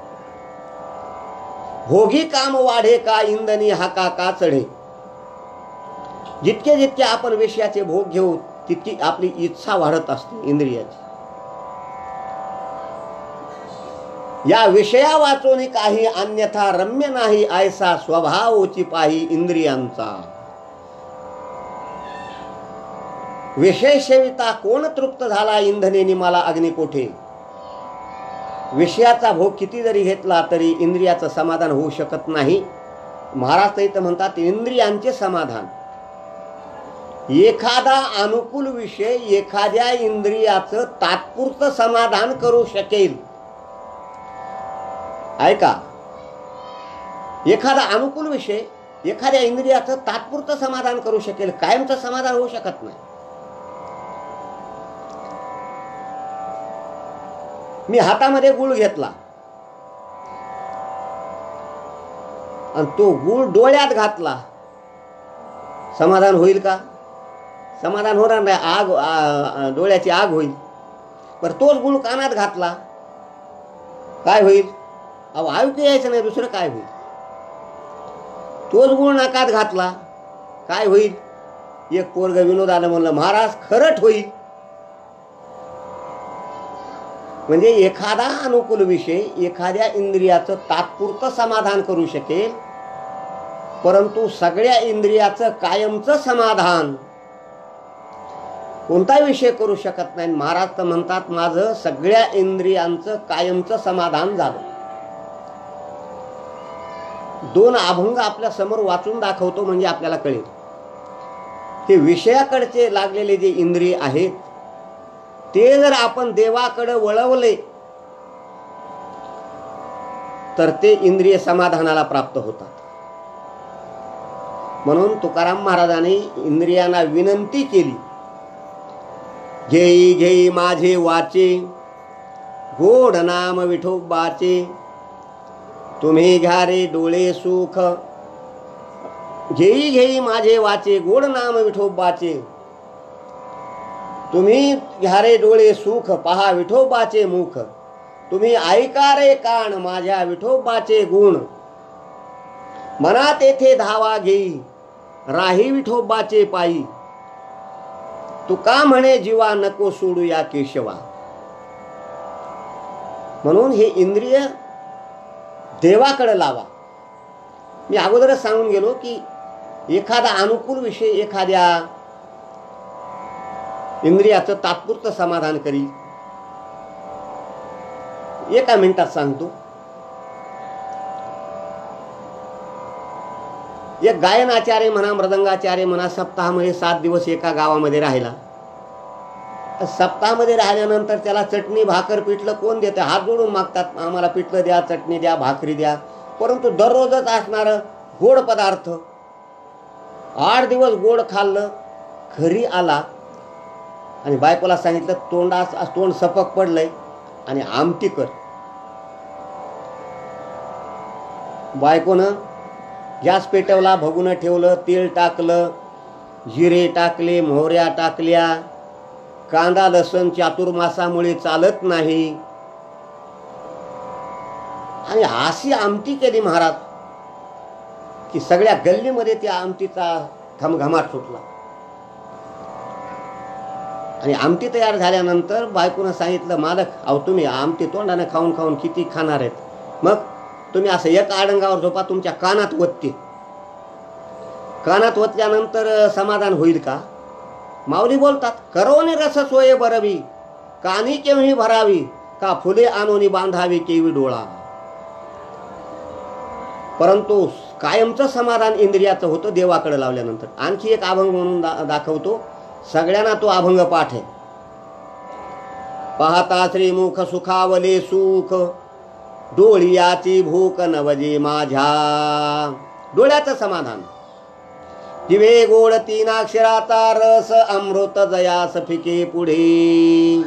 भोगी काम वाढे का इंधनी हाका का चढे. जितके जितके आपण विषयाचे भोग घेऊ तितकी आपली इच्छा वाढत असते इंद्रियाची. या विषया वाचोनी काही अन्यथा रम्य नाही, ऐसा स्वभावची पाही इंद्रियांचा. विषय सेविता कोण तृप्त झाला इंधनेनी मला अग्नी कोठे. विषयाचा भोग किती जरी घेतला तरी इंद्रियाचं समाधान होऊ शकत नाही. महाराज इथं म्हणतात इंद्रियांचे समाधान. एखादा अनुकूल विषय एखाद्या इंद्रियाचं तात्पुरतं समाधान करू शकेल. ऐका, एखादा अनुकूल विषय एखाद्या इंद्रियाचं तात्पुरतं समाधान करू शकेल, कायमचं समाधान होऊ शकत नाही. मी हातामध्ये गुळ घेतला आणि तो गुळ डोळ्यात घातला, समाधान होईल का? समाधान होणार नाही. आग, डोळ्याची आग होईल. पण तोच गुळ कानात घातला, काय होईल? अहो ऐकू यायचं नाही, दुसरं काय होईल? तोच गुळ नाकात घातला, काय होईल? एक पोरग विनोदानं म्हणलं, महाराज खरंच होईल. म्हणजे एखादा अनुकूल विषय एखाद्या इंद्रियाचं तात्पुरतं समाधान करू शकेल, परंतु सगळ्या इंद्रियाचं कायमचं समाधान कोणताही विषय करू शकत नाही. महाराज तर म्हणतात माझं सगळ्या इंद्रियांचं कायमचं समाधान झालं. दोन अभंग आपल्या समोर वाचून दाखवतो म्हणजे आपल्याला कळेल. ते विषयाकडचे लागलेले जे इंद्रिय आहेत ते जर आपण देवाकडे वळवले तर ते इंद्रिय समाधानाला प्राप्त होतात. म्हणून तुकाराम महाराजांनी इंद्रियांना विनंती केली, घेई घेई माझे वाचे गोड नाम विठोबाचे. तुम्ही घ्या रे डोळे सुख. घेई घेई माझे वाचे गोड नाम विठोबाचे. तुम्ही घ्या रे डोळे सुख, पहा विठोबाचे मुख. तुम्ही ऐका रे कान माझ्या विठोबाचे गुण. मनात येथे धावा घेई राही विठोबाचे पायी. तुका म्हणे जीवा नको सोडू या केशवा. म्हणून हे इंद्रिय देवाकडे लावा. मी अगोदरच सांगून गेलो की एखादा अनुकूल विषय एखाद्या इंद्रियाचं तात्पुरतं समाधान करी. एका मिनिटात सांगतो. एक गायनाचार्य म्हणा, मृदंगाचार्य म्हणा, सप्ताहामध्ये 7 दिवस एका गावामध्ये राहिला. सप्ताहामध्ये राहिल्यानंतर त्याला चटणी भाकर पिठलं कोण देतं? हात जोडून मागतात, आम्हाला पिठलं द्या, चटणी द्या, भाकरी द्या. परंतु दररोजच असणारं गोड पदार्थ. 8 दिवस गोड खाल्लं, घरी आला आणि बायकोला सांगितलं तोंड सपक पडलंय आणि आमटी कर. बायकोनं गॅस पेटवला, भगुनं ठेवलं, तेल टाकलं, जिरे टाकले, मोहऱ्या टाकल्या. कांदा लसण चातुर्मासामुळे चालत नाही आणि अशी आमटी केली महाराज की सगळ्या गल्लीमध्ये त्या आमटीचा घमघमाट सुटला. आणि आमटी तयार झाल्यानंतर बायकोनं सांगितलं, मालक अहो तुम्ही आमटी तोंडाने खाऊन खाऊन किती खाणार आहेत? मग तुम्ही असं एक आडंगावर झोपा, तुमच्या कानात वत्ते. कानात ओतल्यानंतर समाधान होईल का? माऊली बोलतात, करोनी रस सोये बरवी, कानी केव्ही भरावी, का फुले आणून बांधावी केवी डोळा. परंतु कायमचं समाधान इंद्रियाचं होतं देवाकडे लावल्यानंतर. आणखी एक अभंग म्हणून दाखवतो, सगळ्यांना तो अभंग पाठ आहे. पाहता श्रीमुख सुखावले सुख, डोळियाची भूक नवजे माझ्या. डोळ्याचं समाधान. दिवे गोड तीन अक्षराचा रस, अमृत जयास फिके पुढे.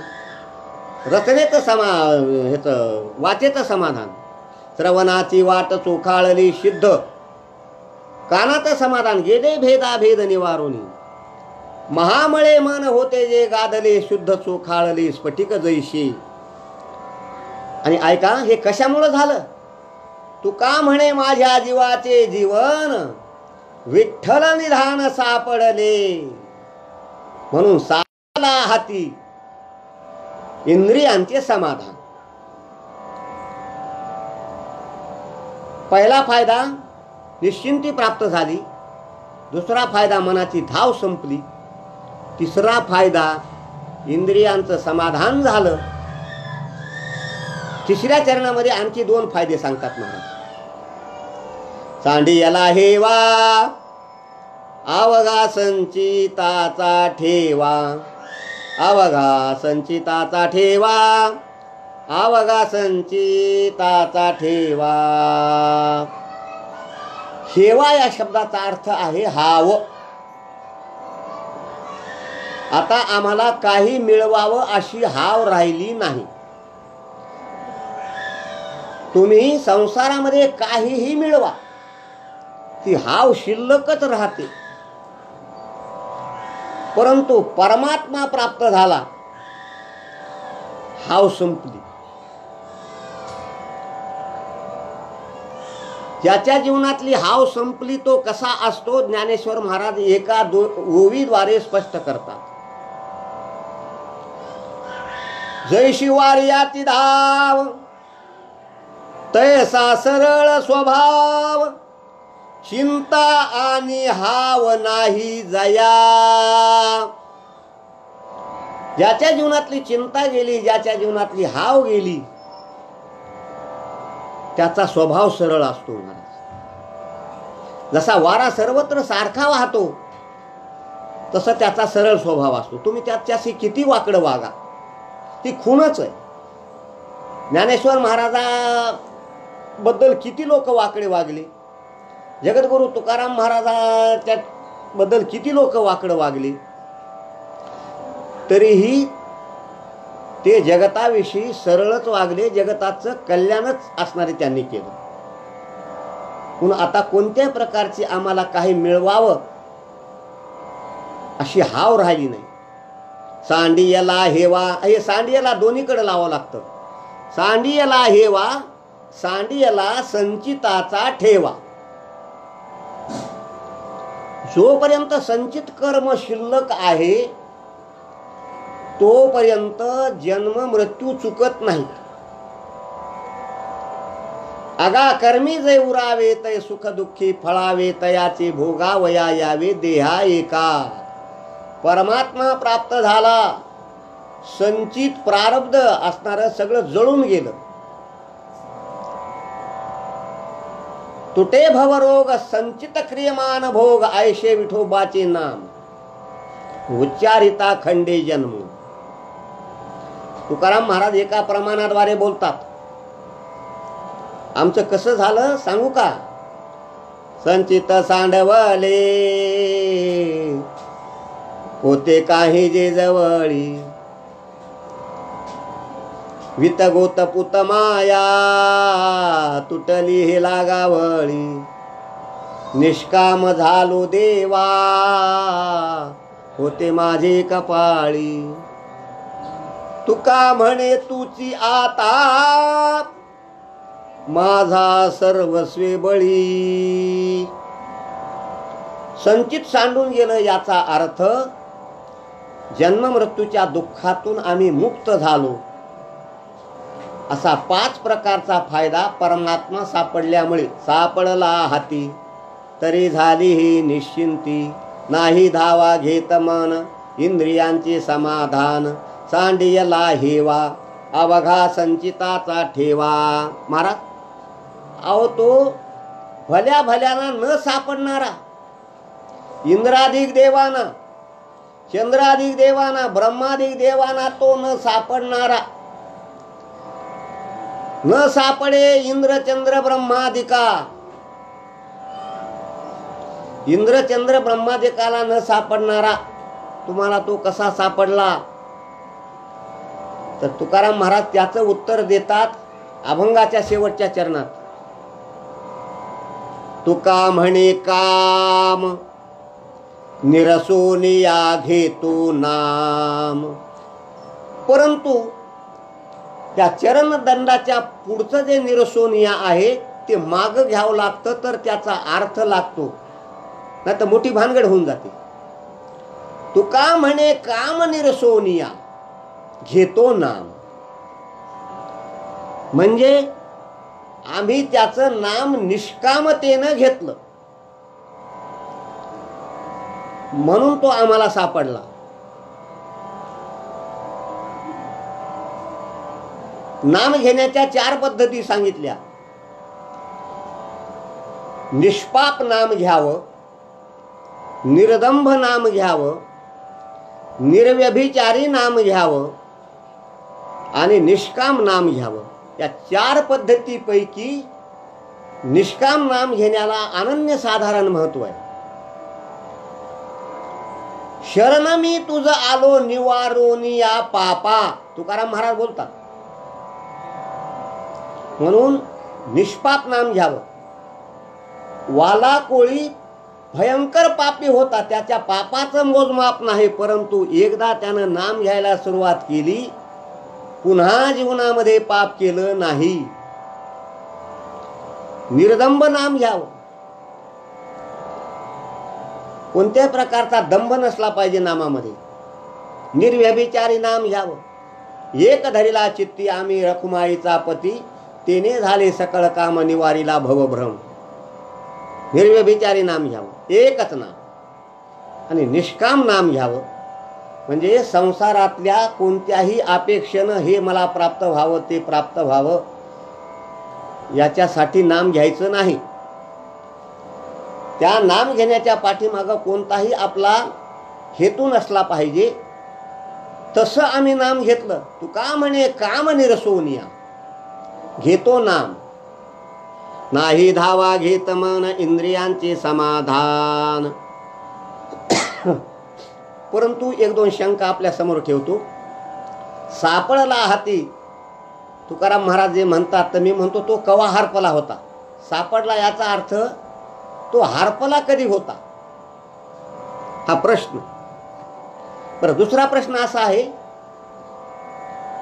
रचनेचं ह्याचं वाचेचं समाधान. श्रवणाची वाट चोखाळली सिद्ध, कानाचं समाधान गेले भेदाभेद निवारुनी. महामळे मन होते जे गादले, शुद्ध चोखाळली स्फटिक जैशी. आणि ऐका, हे कशामुळं झालं? तुका म्हणे माझ्या जीवाचे जीवन, विठ्ठल निधान सापडले. म्हणून सापडला हाती इंद्रियांचे समाधान. पहिला फायदा निश्चिंती प्राप्त झाली. दुसरा फायदा मनाची धाव संपली. तिसरा फायदा इंद्रियांचं समाधान झालं. तिसऱ्या चरणामध्ये आणखी 2 फायदे सांगतात महाराज. सांडियाला हेवा, अवघा संचिताचा ठेवा. अवघा संचिताचा ठेवा, अवघा संचिताचा ठेवा. ठेवा या शब्दाचा अर्थ आहे हाव. आता आम्हाला काही मिळवावं अशी हाव राहिली नाही. तुम्ही संसारामध्ये काहीही मिळवा, ती हाव शिल्लकच राहते. परंतु परमात्मा प्राप्त झाला, हाव संपली. ज्याच्या जीवनातली हाव संपली तो कसा असतो, ज्ञानेश्वर महाराज एका ओवीद्वारे स्पष्ट करतात. जैशी वार्याची धाव, तैसा सरळ स्वभाव. चिंता आणि हाव नाही जया. ज्याच्या जीवनातली चिंता गेली, ज्याच्या जीवनातली हाव गेली, त्याचा स्वभाव सरळ असतो महाराज. जसा वारा सर्वत्र सारखा वाहतो, तसं त्याचा सरळ स्वभाव असतो. तुम्ही त्याच्याशी किती वाकडं वागा, ती खूणच आहे. ज्ञानेश्वर महाराजाबद्दल किती लोक वाकडे वागले, जगद्गुरु तुकाराम महाराजाच्या बद्दल किती लोक वाकडं वागले, तरीही ते जगताविषयी सरळच वागले. जगताचं कल्याणच असणारे त्यांनी केलं. म्हणून आता कोणत्याही प्रकारची आम्हाला काही मिळवावं अशी हाव राहिली नाही. सांडियाला हेवा, हे सांडियाला दोन्हीकडे लावावं लागतं. सांडियाला हेवा, सांडियाला संचिताचा ठेवा. जोपर्यंत संचित कर्म शिल्लक आहे, तोपर्यंत जन्म मृत्यू चुकत नाही. अगा कर्मी जे उरावे तय सुख दुःखी फळावे, तयाचे भोगावया यावे देहा एका. परमात्मा प्राप्त झाला, संचित प्रारब्ध असणारं सगळं जळून गेलं. तुटे भवरोग संचित क्रियमान भोग, ऐशे विठोबाचे नाम उच्चारिता खंडे जन्म. तुकाराम महाराज एका प्रमाणाद्वारे बोलतात. आमचं कसं झालं सांगू का? संचित सांडवले होते काही जे जवळी, वितगोत पुत माया तुटली हे लागावळी. निष्काम झालो देवा होते माझे कपाळी. तुका म्हणे तुची आता माझा सर्वस्वे बळी. संचित सांडून गेलं याचा अर्थ जन्म मृत्यूच्या दुःखातून आम्ही मुक्त झालो. असा 5 प्रकारचा फायदा परमात्मा सापडल्यामुळे. सापडला हाती तरी झाली ही निश्चिंती. नाही धावा घेत मन इंद्रियांचे समाधान. सांडियला हेवा अवघा संचिताचा ठेवा. महाराज, अहो तो भल्या भल्याना न सापडणारा, इंद्राधिक देवाना, चंद्राधिक देवाना, ब्रह्माधिक देवाना तो न सापडणारा. न सापडे इंद्र चंद्र ब्रह्मादिका. इंद्र चंद्र ब्रह्मादिकाला न सापडणारा तुम्हाला तो कसा सापडला? तर तुकाराम महाराज त्याचं उत्तर देतात अभंगाच्या शेवटच्या चरणात. तुका म्हणे काम निरसोनिया घेतो नाम. परंतु त्या चरणदंडाच्या पुढचं जे निरसोनिया आहे ते माग घ्यावं लागतं, तर त्याचा अर्थ लागतो, नाही तर मोठी भानगड होऊन जाते. तुका म्हणे काम निरसोनिया घेतो नाम. म्हणजे आम्ही त्याचं नाम निष्कामतेनं घेतलं म्हणून तो आम्हाला सापडला. नाम घेण्याच्या 4 पद्धती सांगितल्या. निष्पाप नाम घ्यावं, निर्दंभ नाम घ्यावं, निर्व्यभिचारी नाम घ्यावं आणि निष्काम नाम घ्यावं. या 4 पद्धतीपैकी निष्काम नाम घेण्याला अनन्यसाधारण महत्व आहे. शरण मी तुझ आलो निवारोनिया पापा, तुकाराम महाराज बोलतात. म्हणून निष्पाप नाम घ्यावं. वाला कोळी भयंकर पापी होता, त्याच्या पापाचं मोजमाप नाही, परंतु एकदा त्यानं नाम घ्यायला सुरुवात केली पुन्हा जीवनामध्ये पाप केलं नाही. निर्दंभ नाम घ्यावं. कोणत्याही प्रकारचा दंभ नसला पाहिजे नामामध्ये. निर्व्यभिचारी नाम घ्यावं. एक धरिला चित्ती आम्ही रखुमाईचा पती, तेने झाले सकळ काम निवारीला भवभ्रम. निर्व्यभिचारी नाम घ्यावं, एकच नाम. आणि निष्काम नाम घ्यावं. म्हणजे संसारातल्या कोणत्याही अपेक्षेनं हे मला प्राप्त व्हावं, ते प्राप्त व्हावं, याच्यासाठी नाम घ्यायचं नाही. त्या नाम घेण्याच्या पाठीमागं कोणताही आपला हेतू नसला पाहिजे. तसं आम्ही नाम घेतलं. तुका म्हणे काम निरसोनिया घेतो नाम. नाही धावा घेत मन इंद्रियांचे समाधान. परंतु 1-2 शंका आपल्या समोर ठेवतो. सापडला हाती, तुकाराम महाराज जे म्हणतात, तर मी म्हणतो तो कवा हरपला होता. सापडला याचा अर्थ तो हरपला कधी होता, हा प्रश्न. बरं, दुसरा प्रश्न असा आहे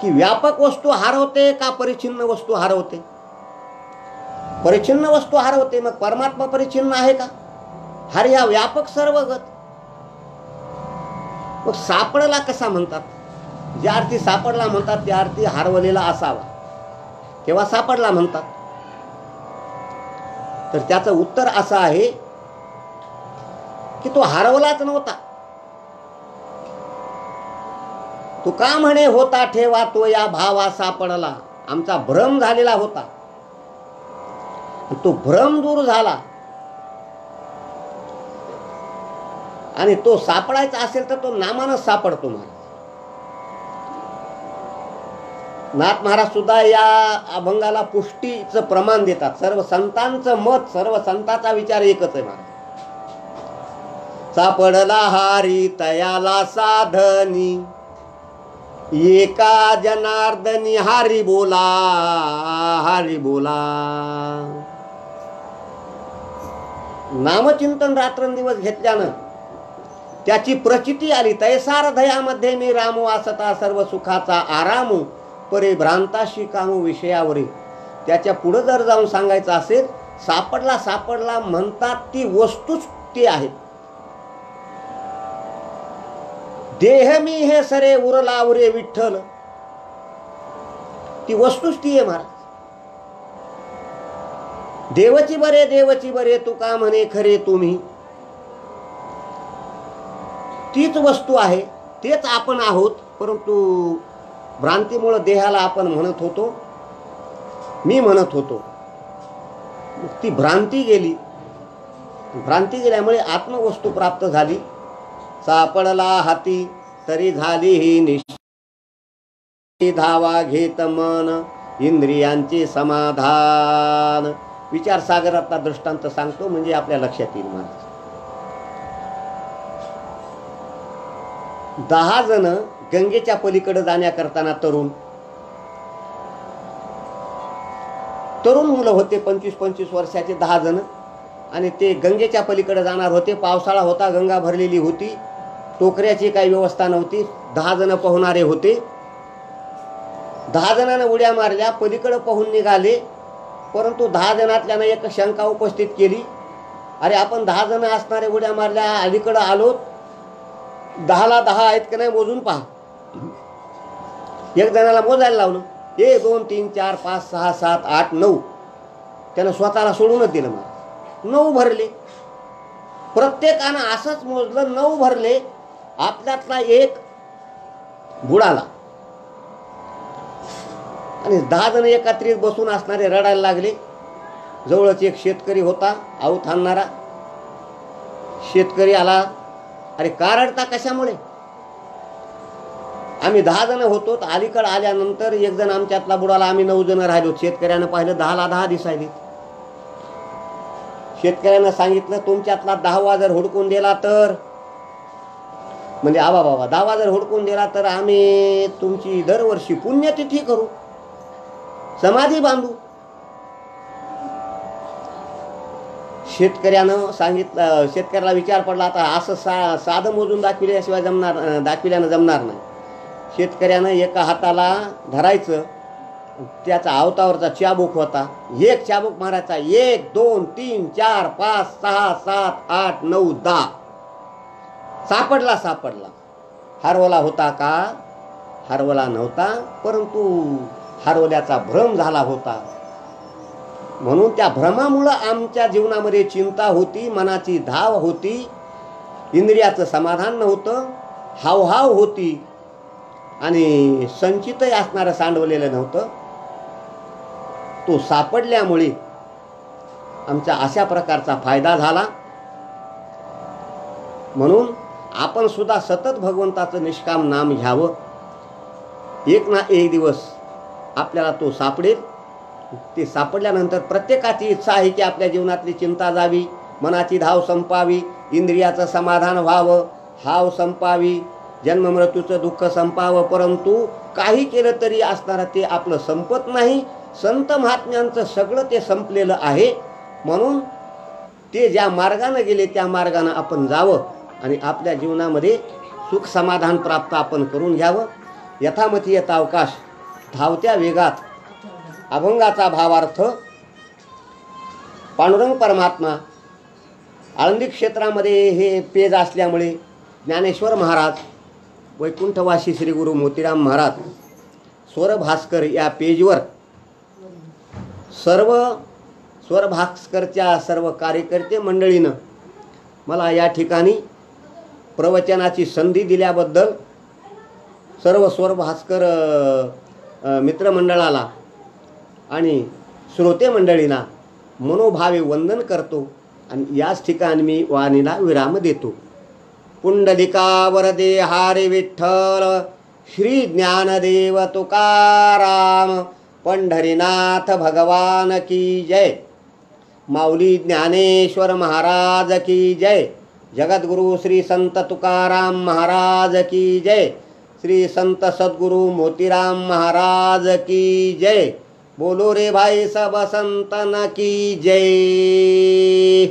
की व्यापक वस्तू हरवते का परिच्छिन्न वस्तू हरवते? परिच्छिन्न वस्तू हरवते. मग परमात्मा परिच्छिन्न आहे का? हरी हा व्यापक सर्वगत. मग सापडला कसा म्हणतात? ज्या अर्थी सापडला म्हणतात त्या अर्थी हरवलेला असावा, तेव्हा सापडला म्हणतात. तर त्याचं उत्तर असं आहे की तो हरवलाच नव्हता. तो का म्हणे होता ठेवा तो या भावा सापडला. आमचा भ्रम झालेला होता, तो भ्रम दूर झाला. आणि तो सापडायचा असेल तर तो नामानं सापडतो. महाराज नाथ महाराज सुद्धा या अभंगाला पुष्टीचं प्रमाण देतात. सर्व संतांचं मत, सर्व संतांचा विचार एकच आहे. महाराज सापडला हारी तयाला साधनी, एका जनार्दनी हारी बोला, हारी बोला. नामचिंतन रात्रंदिवस घेतल्यानं त्याची प्रचिती आली. तैसार दयामध्ये मी रामू आसता सर्व सुखाचा आरामू, परे भ्रांताशी कामू विषयावरी. त्याच्या पुढे जर जाऊन सांगायचं असेल, सापडला सापडला म्हणतात ती वस्तूच ती आहे. देह मी हे सरे उरला उरे विठ्ठल, ती वस्तूच ती आहे. महाराज देवची बरे तुका म्हणे खरे तुम्ही. तीच वस्तू आहे, तेच आपण आहोत, परंतु भ्रांतीमुळे देहाला आपण म्हणत होतो, मी म्हणत होतो. ती भ्रांती गेली. भ्रांती गेल्यामुळे आत्मवस्तू प्राप्त झाली. सापडला हाती तरी झाली ही निश्चिती. धावा घेत मन इंद्रियांचे समाधान. विचार सागरातला दृष्टांत सांगतो म्हणजे आपल्या लक्षात येईल. महाराज 10 जण गंगेच्या पलीकडे जाण्याकरताना तरुण मुलं होते, 25-25 वर्षाचे 10 जण, आणि ते गंगेच्या पलीकडे जाणार होते. पावसाळा होता, गंगा भरलेली होती, टोकऱ्याची काही व्यवस्था नव्हती. 10 जण पोहणारे होते. 10 जणांना उड्या मारल्या, पलीकडे पोहून निघाले. परंतु 10 जणातल्यानं एक शंका उपस्थित केली, अरे आपण 10 जण असणारे उड्या मारल्या, अलीकडे आलो, 10ला 10 आहेत की नाही मोजून पहा. एक जणाला मोजायला लावलं, 1 2 3 4 5 6 7 8 9. त्यानं स्वतःला सोडूनच दिलं. मला 9 भरले. प्रत्येकानं असंच मोजलं, 9 भरले. आपल्यातला एक बुडाला आणि 10 जण एकत्रित बसून असणारे रडायला लागले. जवळच एक शेतकरी होता, आऊत आणणारा. शेतकरी आला, अरे का रडता, कशामुळे? आम्ही 10 जण होतो, अलीकडे आल्यानंतर एक जण आमच्यातला बुडाला, आम्ही 9 जण राहिलो. शेतकऱ्यानं पाहिलं 10ला 10 दिसायले. शेतकऱ्यानं सांगितलं, तुमच्यातला 10वा जर हुडकून दिला तर, म्हणजे आबा बाबा 10वा जर हुडकून दिला तर आम्ही तुमची दरवर्षी पुण्यतिथी करू, समाधी बांधू. शेतकऱ्यानं सांगितलं, शेतकऱ्याला विचार पडला, आता असं साधं मोजून दाखविल्याशिवाय दाखविल्यानं जमणार नाही. शेतकऱ्यानं एका हाताला धरायचं, त्याचा आवतावरचा चाबूक होता, एक चाबूक मारायचा, 1 2 3 4 5 6 7 8 9 10. सापडला. हरवला होता का? हरवला नव्हता, परंतु हरवल्याचा भ्रम झाला होता. म्हणून त्या भ्रमामुळं आमच्या जीवनामध्ये चिंता होती, मनाची धाव होती, इंद्रियाचं समाधान नव्हतं, हावहाव होती आणि संचितही असणारं सांडवलेलं नव्हतं. तो सापडल्यामुळे आमचा अशा प्रकारचा फायदा झाला. म्हणून आपण सुद्धा सतत भगवंताचं निष्काम नाम घ्यावं. एक ना एक दिवस आपल्याला तो सापडेल. ते सापडल्यानंतर प्रत्येकाची इच्छा आहे की आपल्या जीवनातली चिंता जावी, मनाची धाव संपावी, इंद्रियाचं समाधान व्हावं, हाव संपावी, जन्ममृत्यूचं दुःख संपावं. परंतु काही केलं तरी असणारं ते आपलं संपत नाही. संत महात्म्यांचं सगळं ते संपलेलं आहे. म्हणून ते ज्या मार्गानं गेले त्या मार्गानं आपण जावं आणि आपल्या जीवनामध्ये सुख समाधान प्राप्त आपण करून घ्यावं. यथामती यथावकाश, धावत्या वेगात अभंगाचा भावार्थ. पांडुरंग परमात्मा आळंदी क्षेत्रामध्ये हे पेज असल्यामुळे ज्ञानेश्वर महाराज, वैकुंठवासी श्री गुरु मोतीराम महाराज, स्वरभास्कर या पेजवर सर्व स्वरभास्करच्या सर्व कार्यकर्ते मंडळीनं मला या ठिकाणी प्रवचनाची संधी दिल्याबद्दल सर्व स्वरभास्कर मित्रमंडळाला आणि श्रोते मंडळींना मनोभावे वंदन करतो आणि याच ठिकाणी मी वाणीला विराम देतो. पुंडलिका वरदे हारे विठ्ठल, श्री ज्ञानदेव तुकाराम, पंढरीनाथ भगवान की जय. माऊली ज्ञानेश्वर महाराज की जय. जगद्गुरु श्री संत तुकाराम महाराज की जय. श्री संत सद्गुरु मोतीराम महाराज की जय. बोलो रे भाई सब संतन की जय.